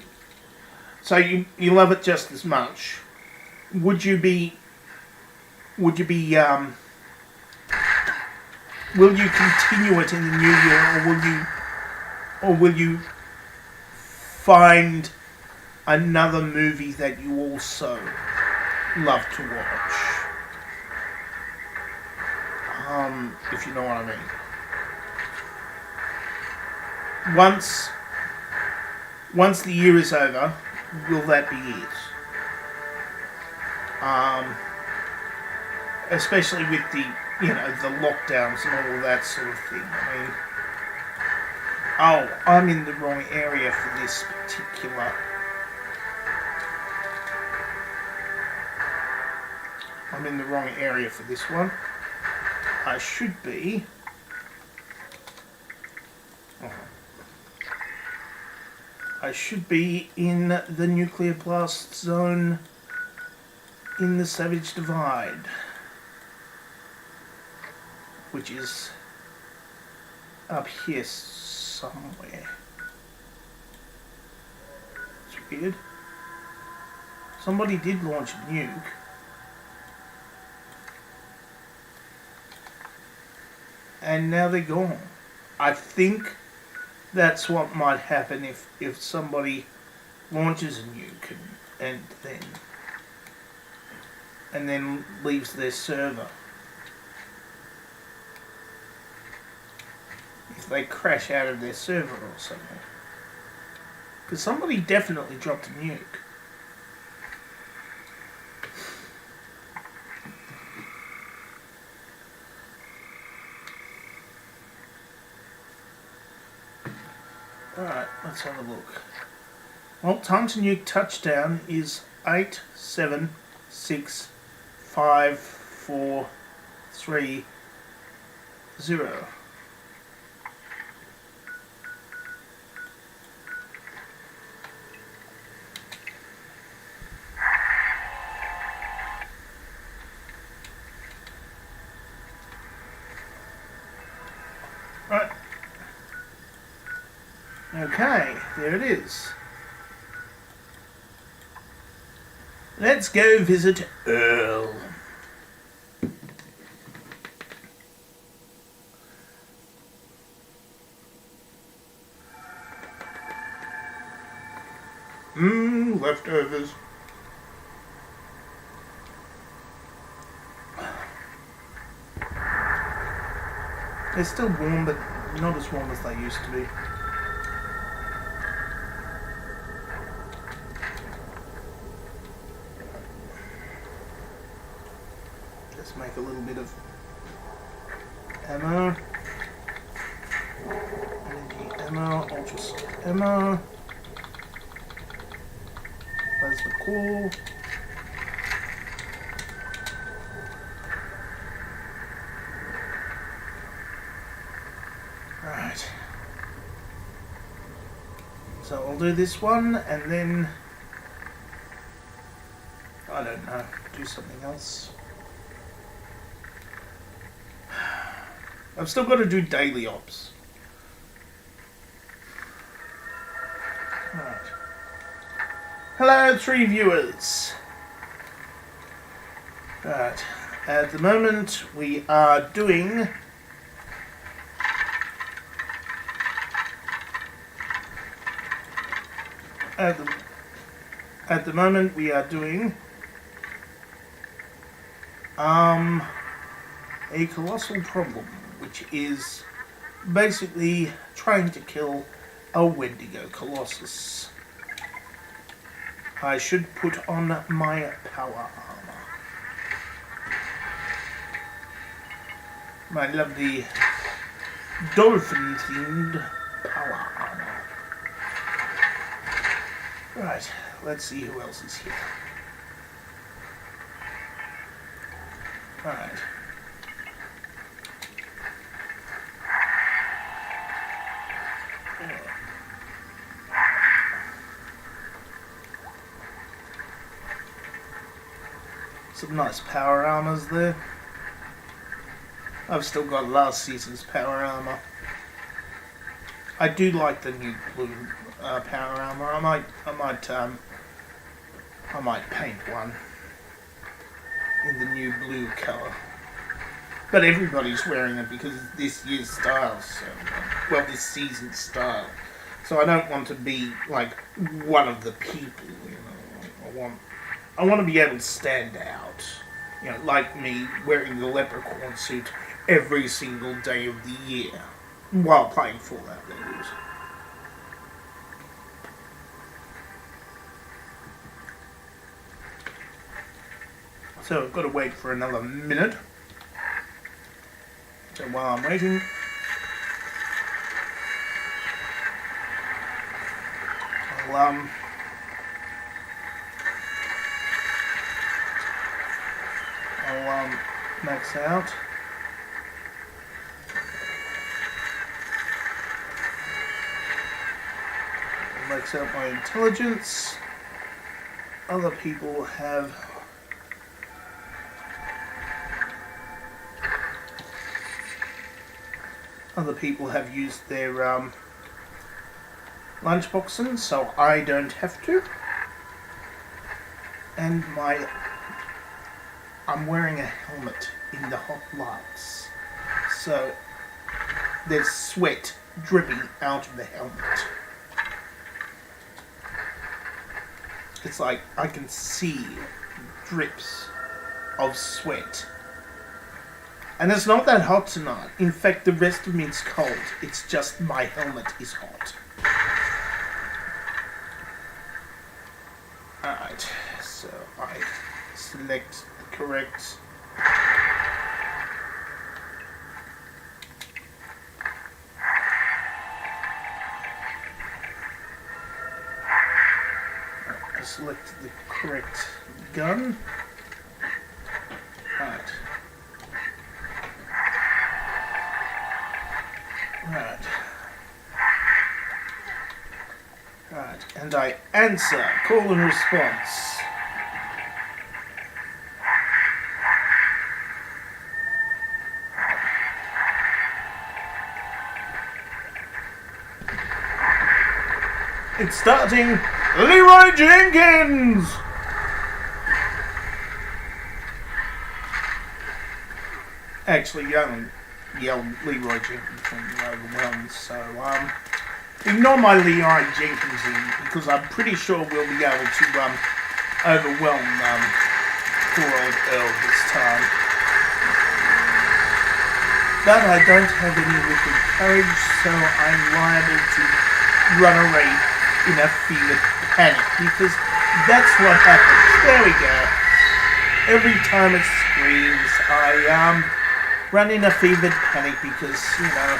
S1: So you love it just as much. Will you continue it in the new year, or will you find another movie that you also love to watch? If you know what I mean. Once the year is over, will that be it? Especially with the lockdowns and all that sort of thing. I mean, I'm in the wrong area for this particular. I'm in the wrong area for this one. I should be. I should be in the nuclear blast zone in the Savage Divide, which is up here somewhere. It's weird. Somebody did launch a nuke. And now they're gone. I think that's what might happen if somebody launches a nuke and then leaves their server. if they crash out of their server or something. Because somebody definitely dropped a nuke. Alright, let's have a look. Well, time to nuke touchdown is 8, 7, 6, 5, 4, 3, 0. Right. Okay, there it is. Let's go visit Earl. Leftovers. They're still warm, but not as warm as they used to be. Let's make a little bit of ammo. Energy ammo, ultrasonic ammo. Plasma core. Right. So I'll do this one and then I don't know, do something else. I've still got to do daily ops. Right. Hello, 3 viewers. Right. At the moment we are doing At the moment we are doing a colossal problem, which is basically trying to kill a Wendigo Colossus. I should put on my power armor. My lovely dolphin themed power armor. Right, let's see who else is here. Alright. Some nice power armors there. I've still got last season's power armor. I do like the new blue power armor. I might paint one in the new blue color. But everybody's wearing it because it's this year's style. So, well, this season's style. So I don't want to be like one of the people. You know, I want to be able to stand out. You know, like me wearing the Leprechaun suit every single day of the year while playing Fallout levels. So I've got to wait for another minute. So while I'm waiting, I'll max out. I'll max out my intelligence. Other people have used their lunchboxes, so I don't have to. And I'm wearing a helmet in the hot lights, so there's sweat dripping out of the helmet. It's like I can see drips of sweat And it's not that hot tonight. In fact, the rest of me is cold. It's just my helmet is hot. Alright, so I select the correct... I select the correct gun. Right. Right. Right. And I answer. Call and response. It's starting. Leroy Jenkins! Actually, you only yell Leroy Jenkins when you're overwhelmed, so, ignore my Leroy Jenkins in, because I'm pretty sure we'll be able to, overwhelm, poor old Earl this time. But I don't have any wicked courage, so I'm liable to run away in a fevered panic, because that's what happens. There we go. Every time it screams, I run in a fevered panic because, you know,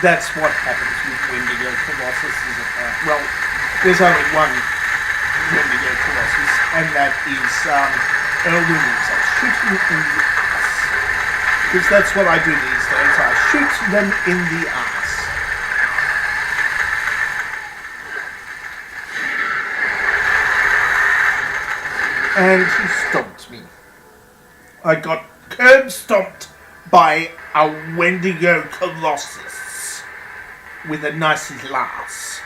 S1: that's what happens with Wendigo Colossus. Well, there's only one Wendigo Colossus, and that is Earl Williams. I shoot him in the ass. Because that's what I do these days. I shoot them in the ass. And he stomped me. I got curb stomped by a Wendigo Colossus with a nice lass.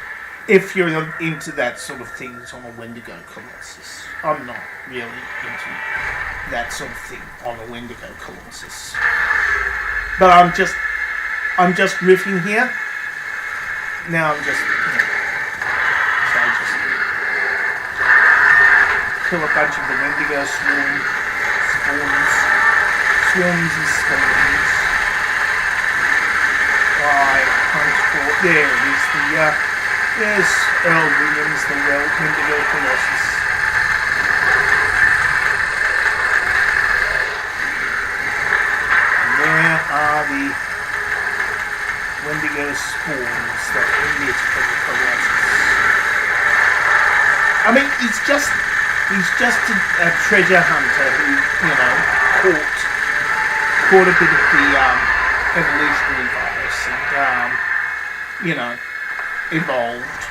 S1: If you're into that sort of things on a Wendigo Colossus. I'm not really into that sort of thing on a Wendigo Colossus. But I'm just riffing here. Now I'm just, so I just kill a bunch of the Wendigo swarms and spawns. I hunt for, there it is, there's Earl Williams, the Wendigo Colossus. And there are the Wendigo spawns that emit from the Colossus. I mean, he's just a treasure hunter who, you know, caught a bit of the evolutionary virus and, you know, evolved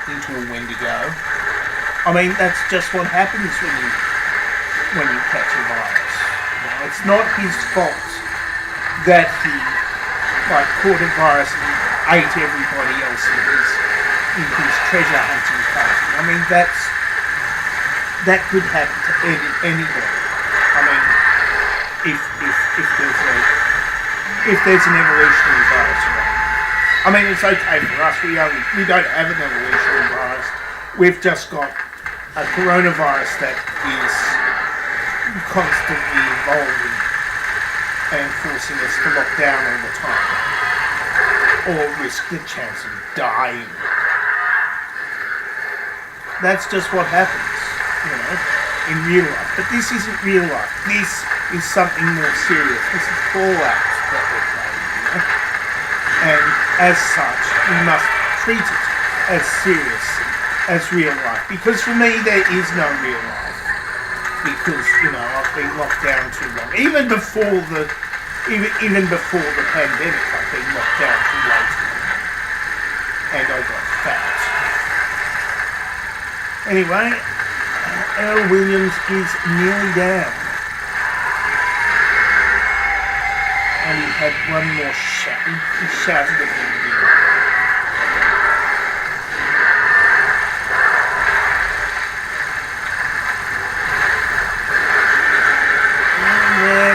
S1: into a Wendigo. I mean, that's just what happens when you catch a virus. You know, it's not his fault that he, like, caught a virus and ate everybody else in his treasure hunting party. I mean, that could happen to anybody. I mean, if there's an evolutionary virus around. I mean, it's okay for us. We don't have an evolutionary virus. We've just got a coronavirus that is constantly evolving and forcing us to lock down all the time, or risk the chance of dying. That's just what happens, you know, in real life. But this isn't real life. This is something more serious. This is Fallout that we're playing, you know? And as such, we must treat it as seriously as real life. Because for me, there is no real life. Because, you know, I've been locked down too long. Even before the pandemic, I've been locked down too late. And I got fat. Anyway, Earl Williams is nearly down. And he had one more shot. He shouted at me again. Yeah.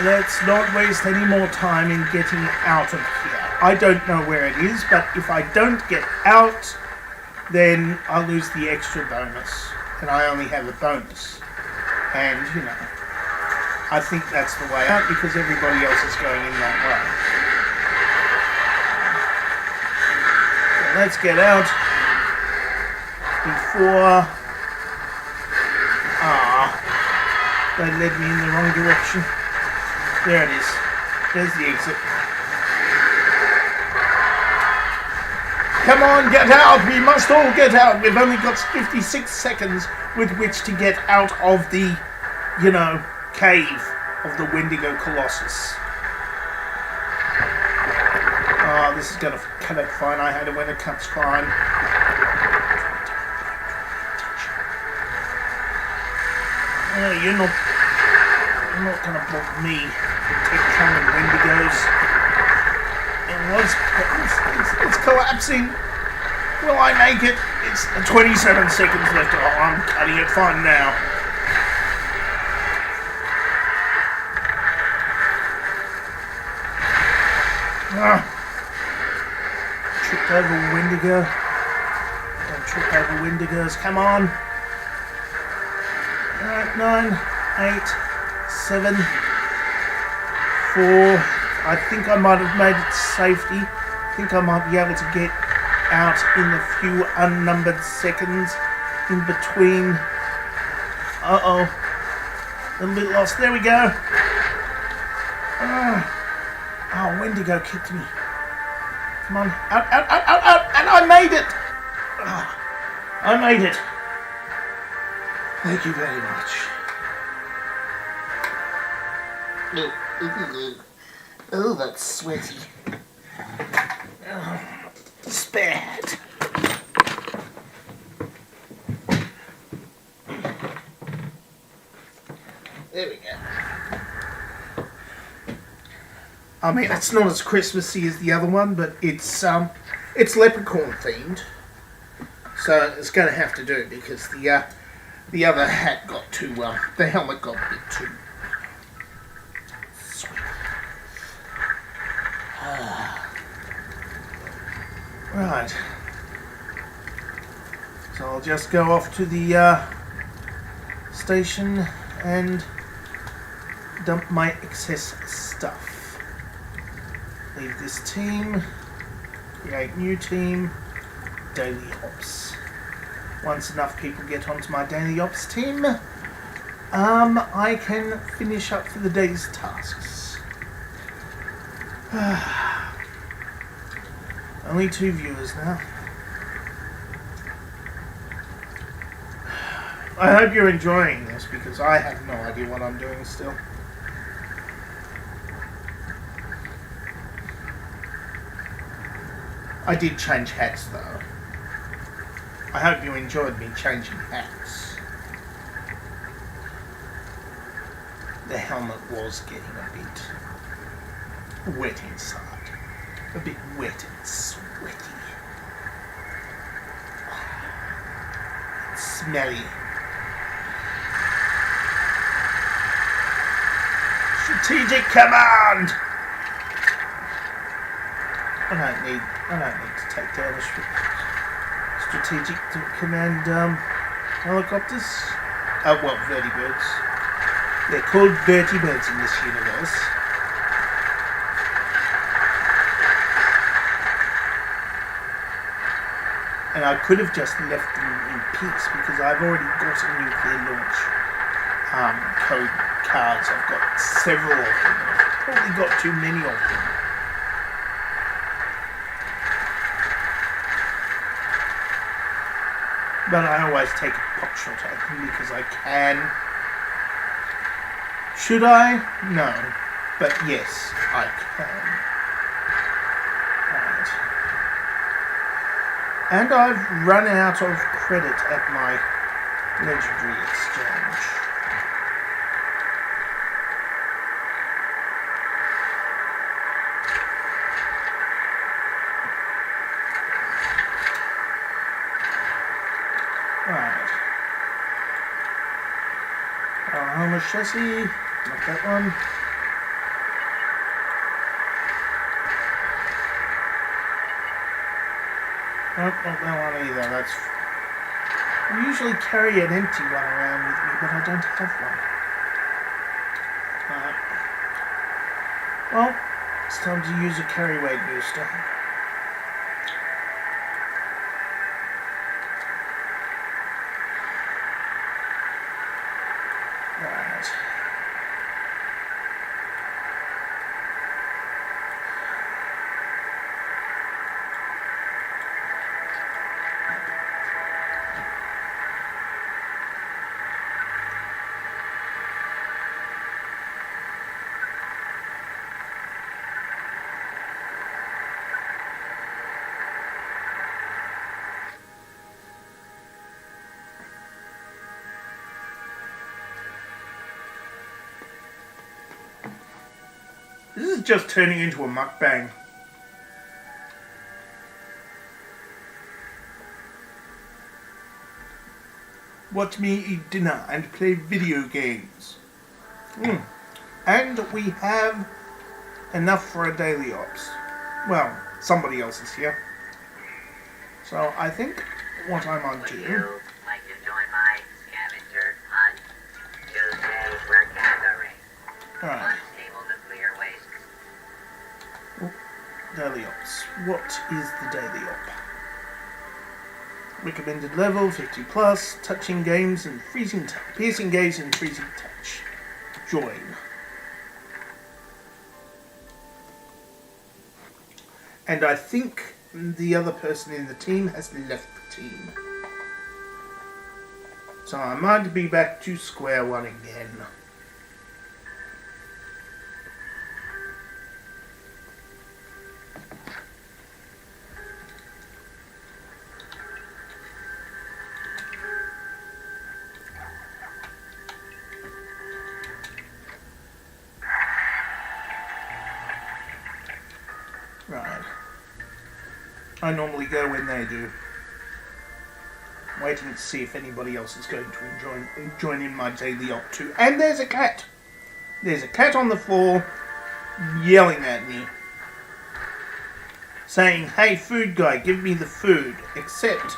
S1: let's not waste any more time in getting out of here. I don't know where it is, but if I don't get out, then I'll lose the extra bonus. And I only have a bonus. And, you know, I think that's the way out because everybody else is going in that way. So let's get out before... they led me in the wrong direction. There it is. There's the exit. Come on, get out! We must all get out! We've only got 56 seconds with which to get out of the, you know, cave of the Wendigo Colossus. Oh, this is gonna cut it fine. I hate it when it cuts fine. Oh, you're not gonna block me. Leprechaun and Wendigos. It's collapsing. Will I make it? It's 27 seconds left. Oh, I'm cutting it fine now. Tripped over Wendigo. Don't trip over Wendigos. Come on. 9, 8, 7, 4. I think I might have made it to safety. I think I might be able to get out in the few unnumbered seconds in between. Uh-oh. A little bit lost. There we go. Oh, Wendigo kicked me. Come on. Out. And I made it. I made it. Thank you very much. Oh, that's sweaty. Spared. There we go. I mean, it's not as Christmassy as the other one, but it's Leprechaun themed, so it's going to have to do because the other hat got too the helmet got a bit too sweet. Right. So I'll just go off to the station and dump my excess stuff. Leave this team, create new team, daily ops. Once enough people get onto my daily ops team, I can finish up for the day's tasks. Only 2 viewers now. I hope you're enjoying this because I have no idea what I'm doing still. I did change hats though. I hope you enjoyed me changing hats. The helmet was getting a bit wet inside. A bit wet and sweaty. It's smelly. Strategic command! I don't need to take down a strategic command helicopters. Oh, well, vertibirds. They're called vertibirds in this universe. And I could have just left them in peace because I've already got a nuclear launch code cards. I've got several of them. I've probably got too many of them. But I always take a pot shot at them because I can. Should I? No. But yes, I can. Right. And I've run out of credit at my legendary exchange. Right. Armor chassis, not that one. Nope, not that one either. That's... I usually carry an empty one around with me, but I don't have one. Well, it's time to use a carry weight booster. Right. This is just turning into a mukbang. Watch me eat dinner and play video games. And we have enough for a daily ops. Well, somebody else is here. So I think what I might do...
S2: Would you like to join my scavenger hunt? Tuesday we're gathering
S1: Alright.
S2: unstable nuclear waste.
S1: Daily ops. What is the daily op? Recommended level 50 plus, touching games and freezing touch, piercing gaze and freezing touch. Join. And I think the other person in the team has left the team. So I might be back to square one again. Right. I normally go when they do. Waiting to see if anybody else is going to join in my daily op too. And there's a cat. There's a cat on the floor yelling at me. Saying, hey food guy, give me the food. Except,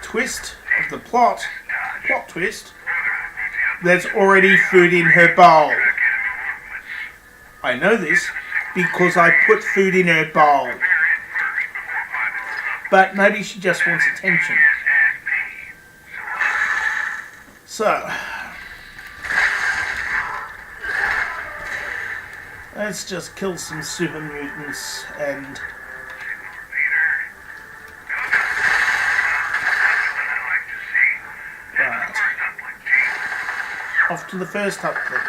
S1: twist of the plot twist, there's already food in her bowl. I know this because I put food in her bowl. But maybe she just wants attention. So, let's just kill some super mutants and... Right. Off to the first uplink.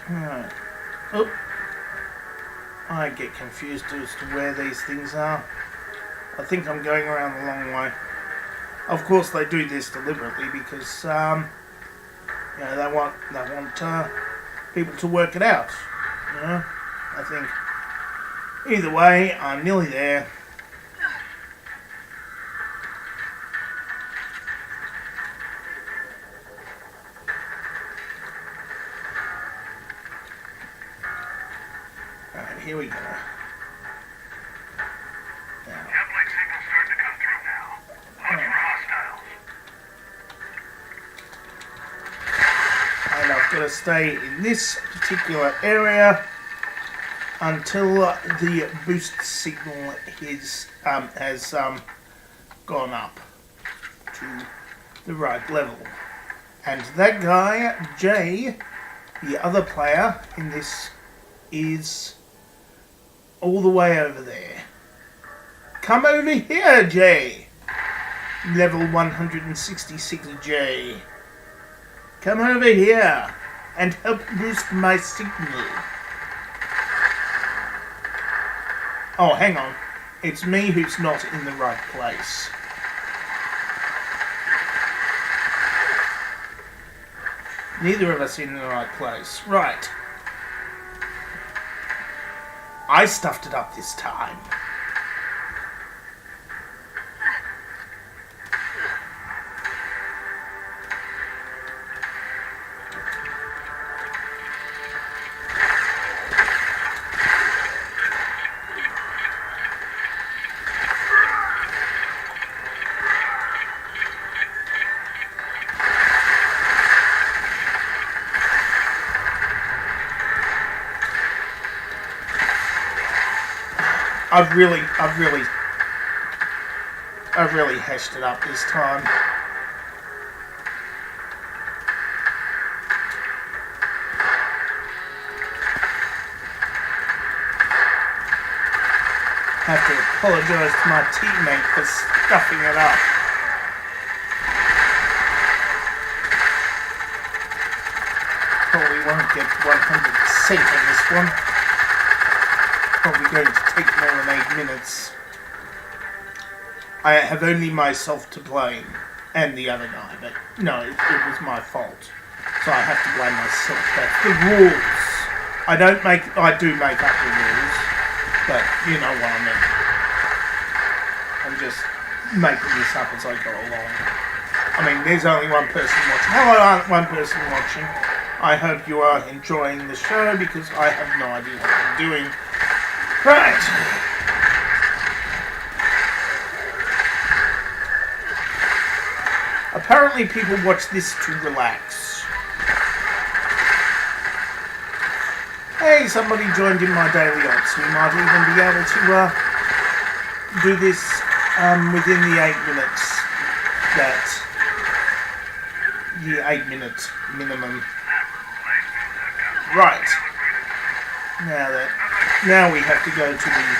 S1: Right. Oh. I get confused as to where these things are. I think I'm going around the long way. Of course they do this deliberately because you know, they want people to work it out. You know? I think either way, I'm nearly there. Here we go. Now.
S3: Uplink signal's starting to come through now. Watch for hostiles.
S1: And I've got to stay in this particular area until the boost signal is, has gone up to the right level. And that guy, Jay, the other player in this, is all the way over there. Come over here, Jay. Level 166 Jay. Come over here and help boost my signal. Oh, hang on. It's me who's not in the right place. Neither of us in the right place. Right. I stuffed it up this time. I've really hashed it up this time. Have to apologise to my teammate for stuffing it up. Probably won't get 100% on this one. Probably going to take more than 8 minutes. I have only myself to blame, and the other guy, but no, it was my fault. So I have to blame myself. That's the rules. I do make up the rules. But you know what I mean. I'm just making this up as I go along. I mean, there's only one person watching. Hello, one person watching. I hope you are enjoying the show because I have no idea what I'm doing. Right. Apparently people watch this to relax. Hey, somebody joined in my daily ops. We might even be able to do this within the 8 minutes. The 8 minute minimum. Right. Now we have to go to the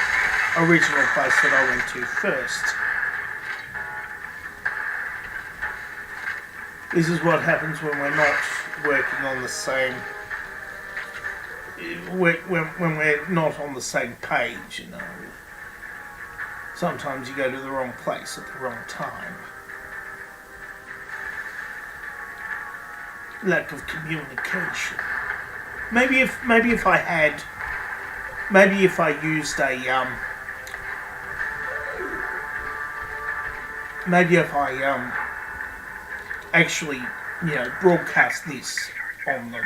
S1: original place that I went to first. This is what happens when we're not working on the same. When we're not on the same page, you know. Sometimes you go to the wrong place at the wrong time. Lack of communication. Maybe if I used a actually, you know, broadcast this on the,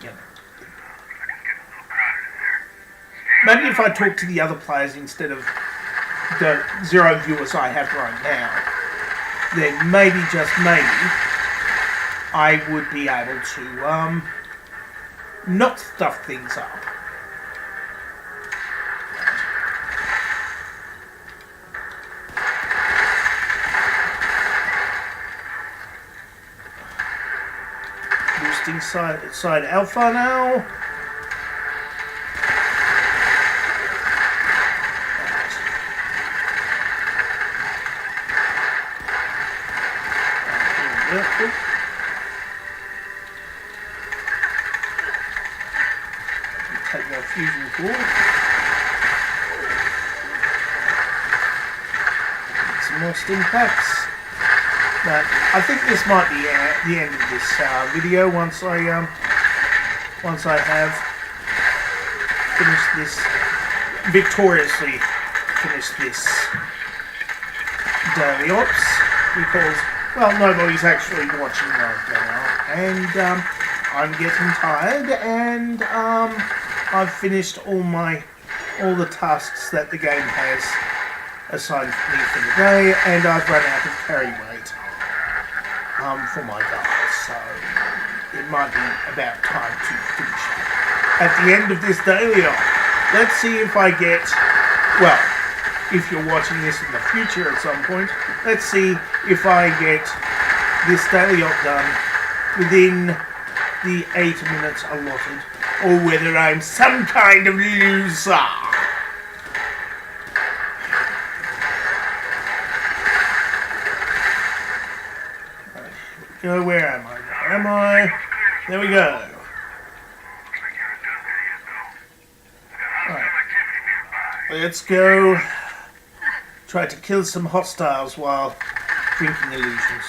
S1: you know. Maybe if I talk to the other players instead of the 0 viewers I have right now, then maybe, just maybe, I would be able to not stuff things up. Boosting side alpha now. Take that fusion core. Some more stim packs. But I think this might be the end of this video once I have finished this, victoriously finished this daily ops, because, well, nobody's actually watching right now, and I'm getting tired, and I've finished all the tasks that the game has assigned me for the day, and I've run out of carry weight for my guys, so it might be about time to finish it. At the end of this daily op, let's see if I get, well, if you're watching this in the future at some point, let's see if I get this daily op done within the 8 minutes allotted, or whether I'm some kind of loser. Go, where am I? Where am I? There we go. Right. Let's go try to kill some hostiles while drinking illusions.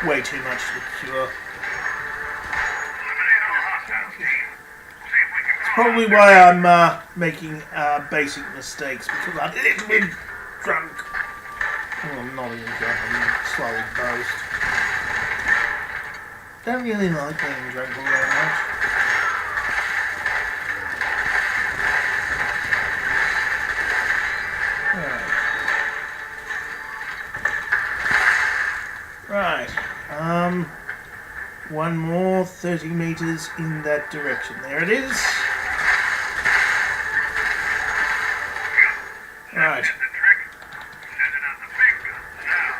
S1: Way too much to cure. It's probably why I'm making basic mistakes, because I'm a little bit drunk. Oh, I'm not even drunk, I'm slightly buzzed. Don't really like being drunk all that much. Right. One more 30 meters in that direction. There it is. Right.
S3: Get the trick? Send it on the big guns now.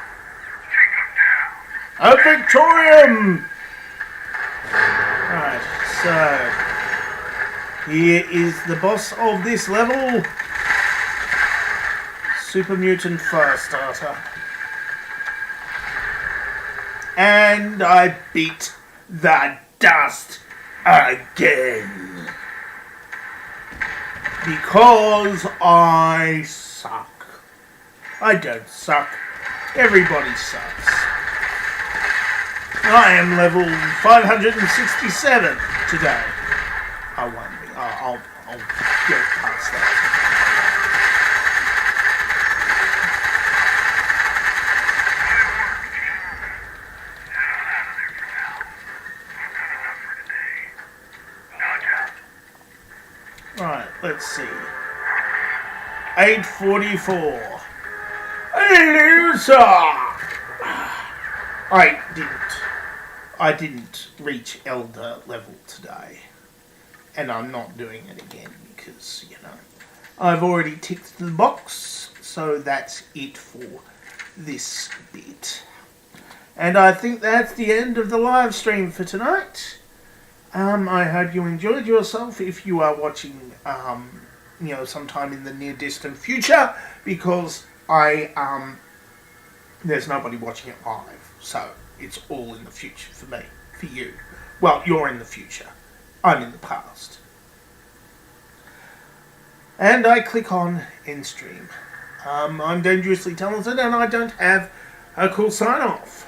S3: Take 'em down.
S1: A Victorium! Right, so here is the boss of this level. Super Mutant Firestarter. And I beat the dust again. Because I suck. I don't suck. Everybody sucks. I am level 567 today. I won't be. I'll get past that. Right, let's see. 8:44. Loser! I didn't reach Elder level today. And I'm not doing it again because, you know, I've already ticked the box. So that's it for this bit. And I think that's the end of the live stream for tonight. I hope you enjoyed yourself if you are watching, you know, sometime in the near distant future, because there's nobody watching it live, so it's all in the future for me, for you. Well, you're in the future. I'm in the past. And I click on End Stream. I'm dangerously talented and I don't have a cool sign-off.